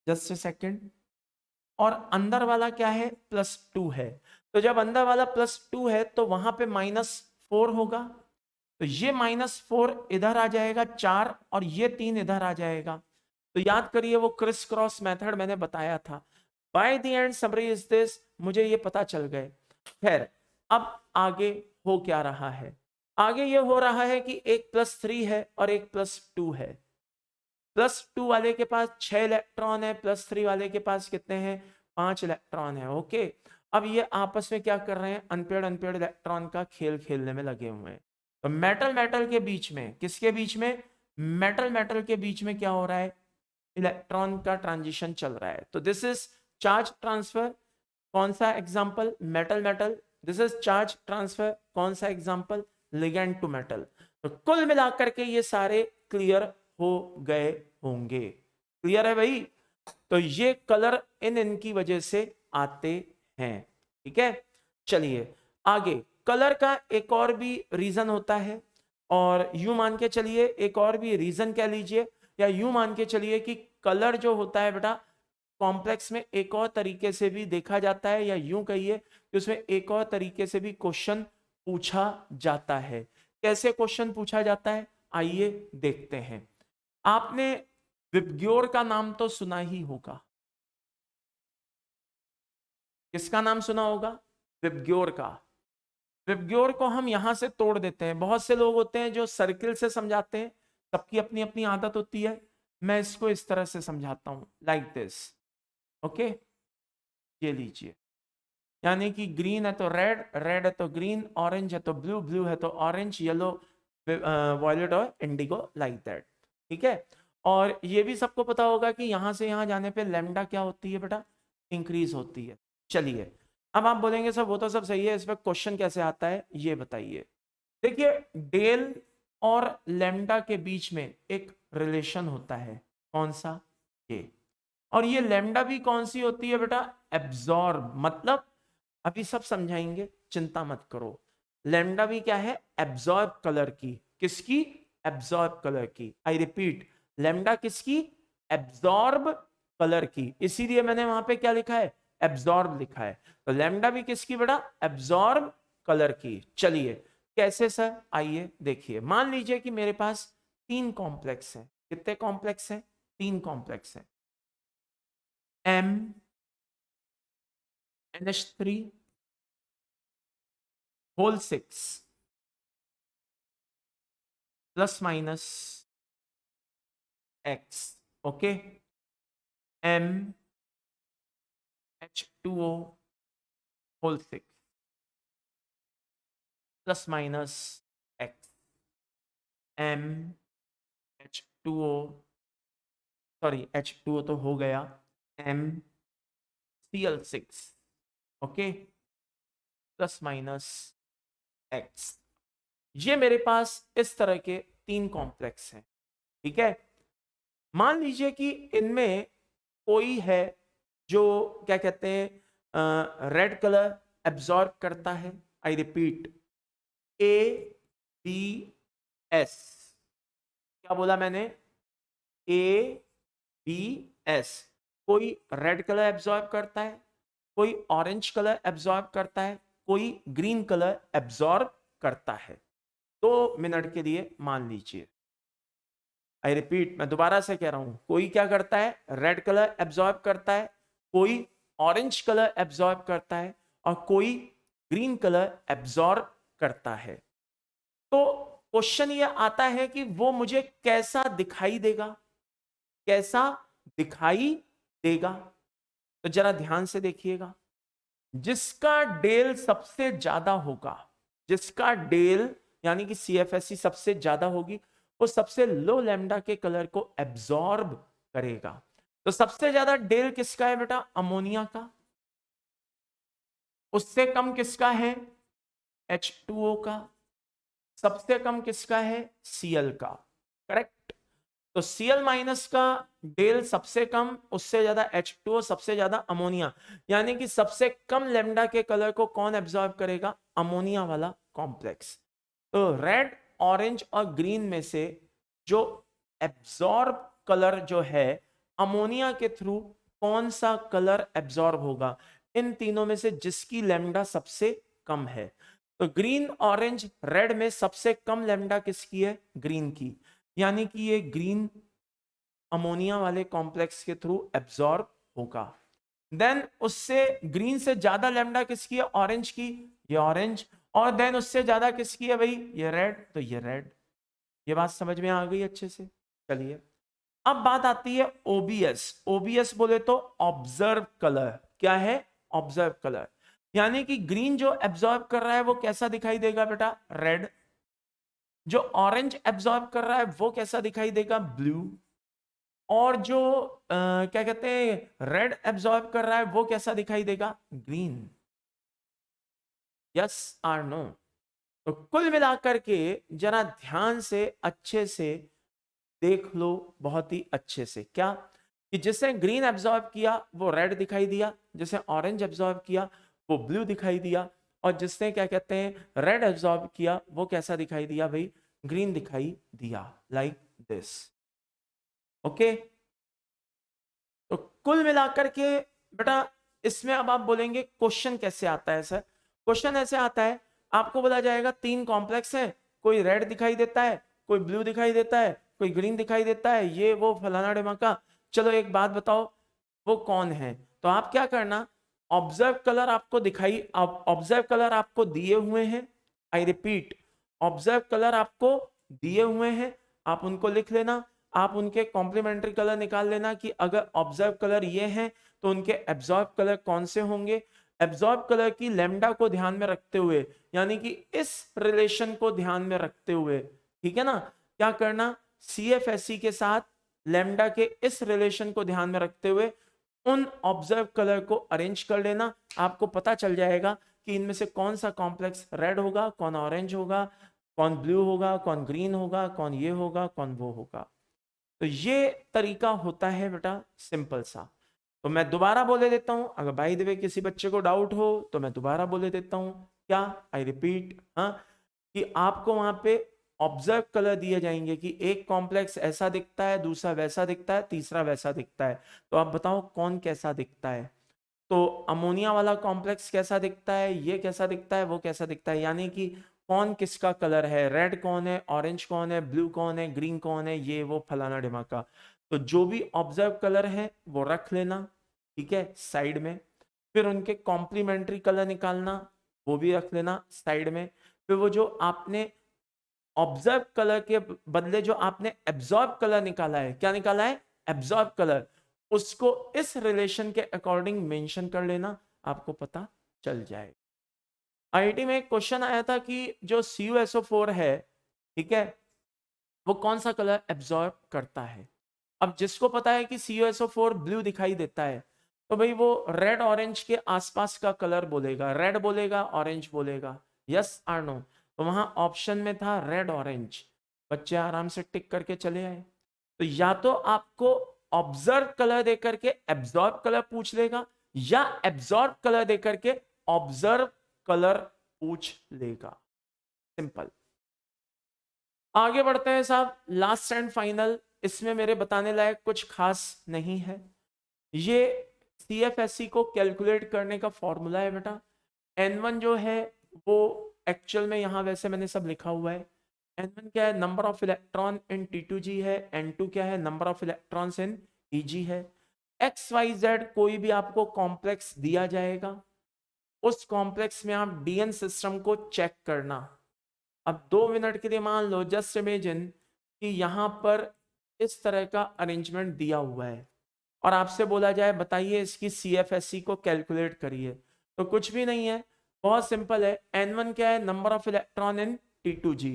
जस्ट ए सेकेंड, और अंदर वाला क्या है, +2 है। तो जब अंदर वाला +2 है तो वहां पे -4 होगा, तो ये -4 इधर आ जाएगा 4, और ये 3 इधर आ जाएगा। तो याद करिए वो क्रिस क्रॉस मेथड मैंने बताया था। By the end summary is this, मुझे ये पता चल गए। खैर, अब आगे हो क्या रहा है, आगे ये हो रहा है कि एक +3 है और एक +2 है। +2 वाले के पास 6 इलेक्ट्रॉन है, +3 वाले के पास कितने हैं, 5 इलेक्ट्रॉन है, ओके। अब ये आपस में क्या कर रहे हैं, अनपेड अनपेड इलेक्ट्रॉन का खेल खेलने में लगे हुए हैं। तो मेटल मेटल के बीच में, किसके बीच में, मेटल मेटल के बीच में क्या हो रहा है, इलेक्ट्रॉन का ट्रांजिशन चल रहा है। तो दिस इज चार्ज ट्रांसफर, कौन सा example, metal metal. This is charge transfer, कौन सा एग्जांपल, लिगेंड टू मेटल। तो कुल मिलाकर के ये सारे क्लियर हो गए होंगे। क्लियर है भाई? तो ये कलर इन इनकी वजह से आते हैं, ठीक है। चलिए आगे, कलर का एक और भी रीजन होता है, और यूं मान के चलिए एक और भी रीजन कह लीजिए, या यूं मान के चलिए कि कलर जो होता है बेटा कॉम्प्लेक्स में एक और तरीके से भी देखा जाता है, या यूं कहिए कि उसमें एक और तरीके से भी क्वेश्चन पूछा जाता है। कैसे क्वेश्चन पूछा जाता है, आइए देखते हैं। आपने विबग्योर का नाम तो सुना ही होगा, किसका नाम सुना होगा, विबग्योर का। विबग्योर को हम यहां से तोड़ देते हैं। बहुत से लोग होते हैं जो सर्किल से समझाते हैं, सबकी अपनी अपनी आदत होती है। मैं इसको इस तरह से समझाता हूं, लाइक दिस, ओके। ये लीजिए, यानी कि ग्रीन है तो रेड, रेड है तो ग्रीन, ऑरेंज है तो ब्लू, ब्लू है तो ऑरेंज, येलो, वॉयलेट और इंडिगो, लाइक दैट, ठीक है। और ये भी सबको पता होगा कि यहां से यहां जाने पे लैम्डा क्या होती है बेटा, इंक्रीज होती है। चलिए, अब आप बोलेंगे सर वो तो सब सही है, इस पर क्वेश्चन कैसे आता है, ये बताइए। देखिए, डेल और लैम्डा के बीच में एक रिलेशन होता है, कौन सा, ये। और ये लैम्डा भी कौन सी होती है बेटा, एब्जॉर्ब, मतलब अभी सब समझाएंगे, चिंता मत करो। लैम्डा भी क्या है, एब्जॉर्ब कलर की, किसकी, एब्जॉर्ब कलर की। आई रिपीट, लैम्डा किसकी, एब्जॉर्ब कलर की, इसीलिए मैंने वहां पे क्या लिखा है, एब्जॉर्ब लिखा है। तो लैम्डा भी किसकी बेटा, एब्जॉर्ब कलर की। चलिए कैसे सर, आइए देखिए। मान लीजिए कि मेरे पास 3 कॉम्प्लेक्स हैं। कितने कॉम्प्लेक्स हैं, 3 कॉम्प्लेक्स हैं। MnH3 whole 6 plus minus x, okay. MH2O whole 6 plus minus x, MH2O, sorry H2O तो हो गया, MCl6, okay, plus minus x। ये मेरे पास इस तरह के 3 कॉम्प्लेक्स हैं, ठीक है। मान लीजिए कि इनमें कोई है जो क्या कहते हैं, रेड कलर एब्जॉर्ब करता है। आई रिपीट, ABS, क्या बोला मैंने, ABS। कोई रेड कलर एब्जॉर्ब करता है, कोई ऑरेंज कलर एब्जॉर्ब करता है, कोई ग्रीन कलर एब्जॉर्ब करता है। 2 मिनट के लिए मान लीजिए, आई रिपीट, मैं दोबारा से कह रहा हूं, कोई क्या करता है, रेड कलर एब्जॉर्ब करता है, कोई ऑरेंज कलर एब्जॉर्ब करता है, और कोई ग्रीन कलर एब्जॉर्ब करता है। तो क्वेश्चन ये आता है कि वो मुझे कैसा दिखाई देगा, कैसा दिखाई देगा। तो जरा ध्यान से देखिएगा, जिसका डेल सबसे ज्यादा होगा, जिसका डेल यानी कि CFSE सबसे ज्यादा होगी, वो सबसे लो लैम्डा के कलर को एब्जॉर्ब करेगा। तो सबसे ज्यादा डेल किसका है बेटा, अमोनिया का। उससे कम किसका है, H2O का। सबसे कम किसका है, Cl का। करेक्ट। तो Cl माइनस का डेल सबसे कम, उससे ज्यादा H2O, सबसे ज्यादा अमोनिया, यानी कि सबसे कम लैम्डा के कलर को कौन एब्जॉर्ब करेगा, अमोनिया वाला कॉम्प्लेक्स। तो रेड, ऑरेंज और ग्रीन में से जो एब्जॉर्ब कलर जो है अमोनिया के थ्रू, कौन सा कलर एब्जॉर्ब होगा, इन तीनों में से जिसकी लैम्डा सबसे कम है। तो ग्रीन, ऑरेंज, रेड में सबसे कम लैम्डा किसकी है, ग्रीन की, यानी कि ये ग्रीन अमोनिया वाले कॉम्प्लेक्स के थ्रू एब्जॉर्ब होगा। देन उससे ग्रीन से ज्यादा लैम्डा किसकी है, ऑरेंज की, ये ऑरेंज। और देन उससे ज्यादा किसकी है भाई, ये रेड, तो ये रेड। ये बात समझ में आ गई अच्छे से। चलिए अब बात आती है OBS। OBS बोले तो ऑब्जर्व कलर, क्या है, ऑब्जर्व कलर, यानी कि ग्रीन जो एब्जॉर्ब कर रहा है वो कैसा दिखाई देगा बेटा, रेड। जो ऑरेंज एब्जॉर्ब कर रहा है वो कैसा दिखाई देगा, ब्लू। और जो क्या कहते हैं, रेड एब्जॉर्ब कर रहा है वो कैसा दिखाई देगा, ग्रीन। यस और नो। तो कुल मिलाकर के जरा ध्यान से अच्छे से देख लो, बहुत ही अच्छे से, क्या कि जिसने ग्रीन एब्जॉर्ब किया वो रेड दिखाई दिया, जिसने ऑरेंज एब्जॉर्ब किया वो ब्लू दिखाई दिया, और जिसने क्या कहते हैं रेड एब्जॉर्ब किया वो कैसा दिखाई दिया भाई, ग्रीन दिखाई दिया, लाइक दिस। ओके। तो कुल मिलाकर के बेटा इसमें अब आप बोलेंगे क्वेश्चन कैसे आता है सर। क्वेश्चन ऐसे आता है, आपको बोला जाएगा 3 कॉम्प्लेक्स है, कोई रेड दिखाई देता है, कोई ब्लू दिखाई देता है, कोई ग्रीन दिखाई देता है, ये वो फलाना ढिमाका। चलो एक बात बताओ, वो कौन है। तो आप क्या करना, ऑब्जर्व कलर आपको दिखाई, ऑब्जर्व कलर आपको दिए हुए हैं। आई रिपीट, ऑब्जर्व कलर आपको दिए हुए हैं, आप उनको लिख लेना। आप उनके कॉम्प्लीमेंट्री कलर निकाल लेना कि अगर ऑब्जर्व कलर ये हैं तो उनके एब्जॉर्ब कलर कौन से होंगे। एब्जॉर्ब कलर की लैम्डा को ध्यान में रखते हुए, यानी कि इस रिलेशन को ध्यान में रखते हुए, ठीक है ना, क्या करना, CFSE के साथ लैम्डा के इस रिलेशन को ध्यान में रखते हुए उन ऑब्जर्व कलर को अरेंज कर लेना। आपको पता चल जाएगा कि इनमें से कौन सा कॉम्प्लेक्स रेड होगा, कौन ऑरेंज होगा, कौन ब्लू होगा, कौन ग्रीन होगा, कौन ये होगा, कौन वो होगा। तो ये तरीका होता है बेटा सिंपल सा। तो मैं दोबारा बोले देता हूं, अगर बाय द वे किसी बच्चे को डाउट हो तो मैं दोबारा बोले देता हूं, क्या, आई रिपीट, हाँ, कि आपको वहां पे ऑब्जर्व कलर दिए जाएंगे कि एक कॉम्प्लेक्स ऐसा दिखता है, दूसरा वैसा दिखता है, तीसरा वैसा दिखता है। तो आप बताओ कौन कैसा दिखता है। तो अमोनिया वाला कॉम्प्लेक्स कैसा दिखता है, ये कैसा दिखता है, वो कैसा दिखता है, यानी कि कौन किसका कलर है, रेड कौन है, ऑरेंज कौन है, ब्लू कौन है, ग्रीन कौन है, ये वो फलाना ढिमाका। तो जो भी ऑब्जर्व कलर है वो रख लेना, ठीक है, साइड में। फिर उनके कॉम्प्लीमेंट्री कलर निकालना, वो भी रख लेना साइड में। फिर वो जो आपने ऑब्जर्व कलर के बदले जो आपने एब्जॉर्ब कलर निकाला है, क्या निकाला है, एब्जॉर्ब कलर, उसको इस रिलेशन के अकॉर्डिंग मेंशन कर लेना, आपको पता चल जाएगा। आईआईटी में एक क्वेश्चन आया था कि जो CuSO4 है, ठीक है, वो कौन सा कलर एब्जॉर्ब करता है। अब जिसको पता है कि CuSO4 ब्लू दिखाई देता है, तो भाई वो रेड ऑरेंज के आसपास का कलर बोलेगा, रेड बोलेगा, ऑरेंज बोलेगा, यस और नो। तो वहां ऑप्शन में था रेड ऑरेंज, बच्चे आराम से टिक करके चले आए। तो या तो आपको ऑब्जर्व कलर देकर के एब्जॉर्ब कलर पूछ लेगा, या एब्जॉर्ब कलर देकर के ऑब्जर्व कलर पूछ लेगा, सिंपल। आगे बढ़ते हैं साहब, लास्ट एंड फाइनल, इसमें मेरे बताने लायक कुछ खास नहीं है। ये CFSE को कैलकुलेट करने का फॉर्मूला है बेटा। N1 जो है वो एक्चुअल में यहां वैसे मैंने सब लिखा हुआ है। N1 क्या है, number of electron in T2G है। N2 क्या है, number of electrons in EG है। XYZ कोई भी आपको कॉम्प्लेक्स दिया जाएगा, उस कॉम्प्लेक्स में आप DN सिस्टम को चेक करना। अब 2 मिनट के लिए मान लो, जस्ट इमेजिन कि यहां पर इस तरह का अरेंजमेंट दिया हुआ है और आपसे बोला जाए बताइए इसकी CFSE को कैलकुलेट करिए। तो कुछ भी नहीं है, बहुत सिंपल है। N1 क्या है, number of electron in T2G।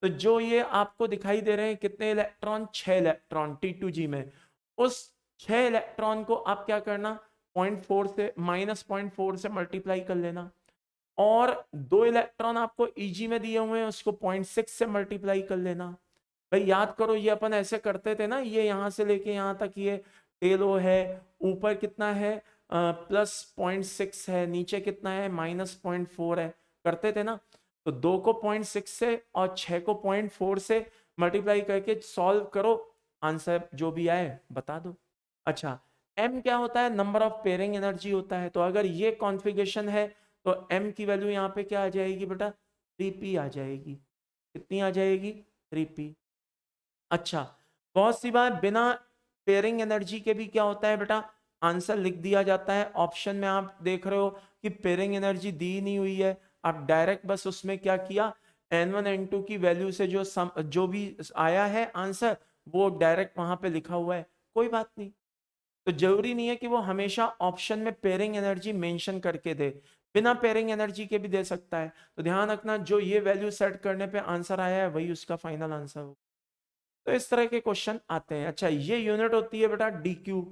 तो जो ये आपको दिखाई दे रहे हैं कितने इलेक्ट्रॉन, 6 इलेक्ट्रॉन T2G में, उस 6 इलेक्ट्रॉन को आप क्या करना, 0.4 से -0.4 से मल्टीप्लाई कर लेना। और 2 इलेक्ट्रॉन आपको EG में दिए हुए हैं, उसको 0.6 से मल्टीप्लाई कर लेना। भाई याद करो, ये अपन ऐसे करते थे ना, ये यहां से लेके यहां तक ये टेलो है, ऊपर कितना है +0.6 है, नीचे कितना है -0.4 है, करते थे ना। तो 2 को 0.6 से और 6 को 0.4 से मल्टीप्लाई करके सॉल्व करो, आंसर जो भी आए बता दो। अच्छा, M क्या होता है, नंबर ऑफ पेयरिंग एनर्जी होता है। तो अगर ये कॉन्फ़िगरेशन है तो M की वैल्यू यहाँ पे क्या आ जाएगी बेटा, 3p आ जाएगी। कितनी आ जाएगी, 3p। अच्छा, बहुत सी बार बिना पेयरिंग एनर्जी के भी क्या होता है बेटा, आंसर लिख दिया जाता है। ऑप्शन में आप देख रहे हो कि पेयरिंग एनर्जी दी नहीं हुई है, आप डायरेक्ट बस उसमें क्या किया, N1 N2 की वैल्यू से जो भी आया है आंसर, वो डायरेक्ट वहां पे लिखा हुआ है, कोई बात नहीं। तो जरूरी नहीं है कि वो हमेशा ऑप्शन में पेयरिंग एनर्जी मेंशन करके दे, बिना पेयरिंग एनर्जी के भी दे सकता है। तो ध्यान रखना, जो ये वैल्यू सेट करने पे आंसर आया है वही उसका फाइनल आंसर हो। तो इस तरह के क्वेश्चन आते हैं। अच्छा, ये यूनिट होती है बेटा DQ,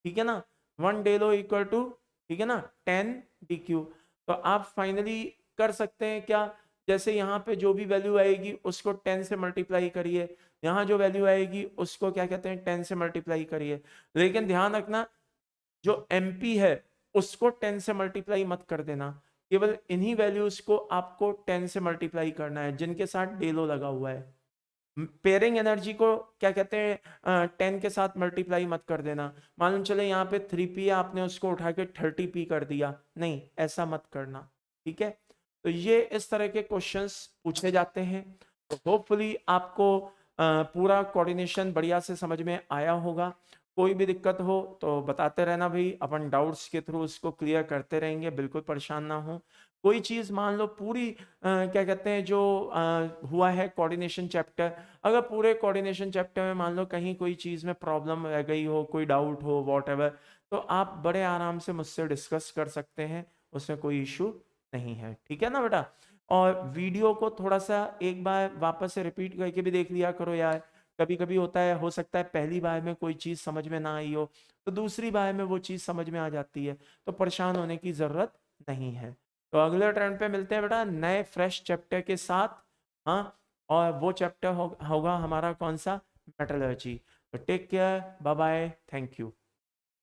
ठीक है ना, 1 डेलो इक्वल टू, ठीक है ना, 10 DQ। तो आप फाइनली कर सकते हैं क्या, जैसे यहाँ पे जो भी वैल्यू आएगी उसको 10 से मल्टीप्लाई करिए, यहाँ जो वैल्यू आएगी उसको क्या कहते हैं, 10 से मल्टीप्लाई करिए। लेकिन ध्यान रखना, जो MP है उसको 10 से मल्टीप्लाई मत कर देना, केवल इन्हीं वैल्यूज को आपको 10 से मल्टीप्लाई करना है जिनके साथ डेलो लगा हुआ है। पेयरिंग एनर्जी को क्या कहते हैं, 10 के साथ मल्टीप्लाई मत कर देना। मालूम चले यहाँ पे 3p है, आपने उसको उठा के 30p कर दिया, नहीं, ऐसा मत करना, ठीक है। तो ये इस तरह के क्वेश्चंस पूछे जाते हैं। तो होपफुली आपको पूरा कोऑर्डिनेशन बढ़िया से समझ में आया होगा। कोई भी दिक्कत हो तो बताते रहना भाई, अपन डाउट्स के थ्रू उसको क्लियर करते रहेंगे, बिल्कुल परेशान ना हो। कोई चीज मान लो पूरी क्या कहते हैं जो हुआ है कोऑर्डिनेशन चैप्टर, अगर पूरे कोऑर्डिनेशन चैप्टर में मान लो कहीं कोई चीज में प्रॉब्लम रह गई हो, कोई डाउट हो, वॉटएवर, तो आप बड़े आराम से मुझसे डिस्कस कर सकते हैं, उसमें कोई इशू नहीं है, ठीक है ना बेटा। और वीडियो को थोड़ा सा एक बार वापस से रिपीट करके भी देख लिया करो यार। कभी कभी होता है, हो सकता है पहली बार में कोई चीज समझ में ना आई हो, तो दूसरी बार में वो चीज समझ में आ जाती है, तो परेशान होने की जरूरत नहीं है। तो अगले ट्रेंड पे मिलते हैं बेटा नए फ्रेश चैप्टर के साथ। हाँ, और वो चैप्टर होगा हमारा कौन सा, मेटलर्जी। तो take care, bye bye, thank you.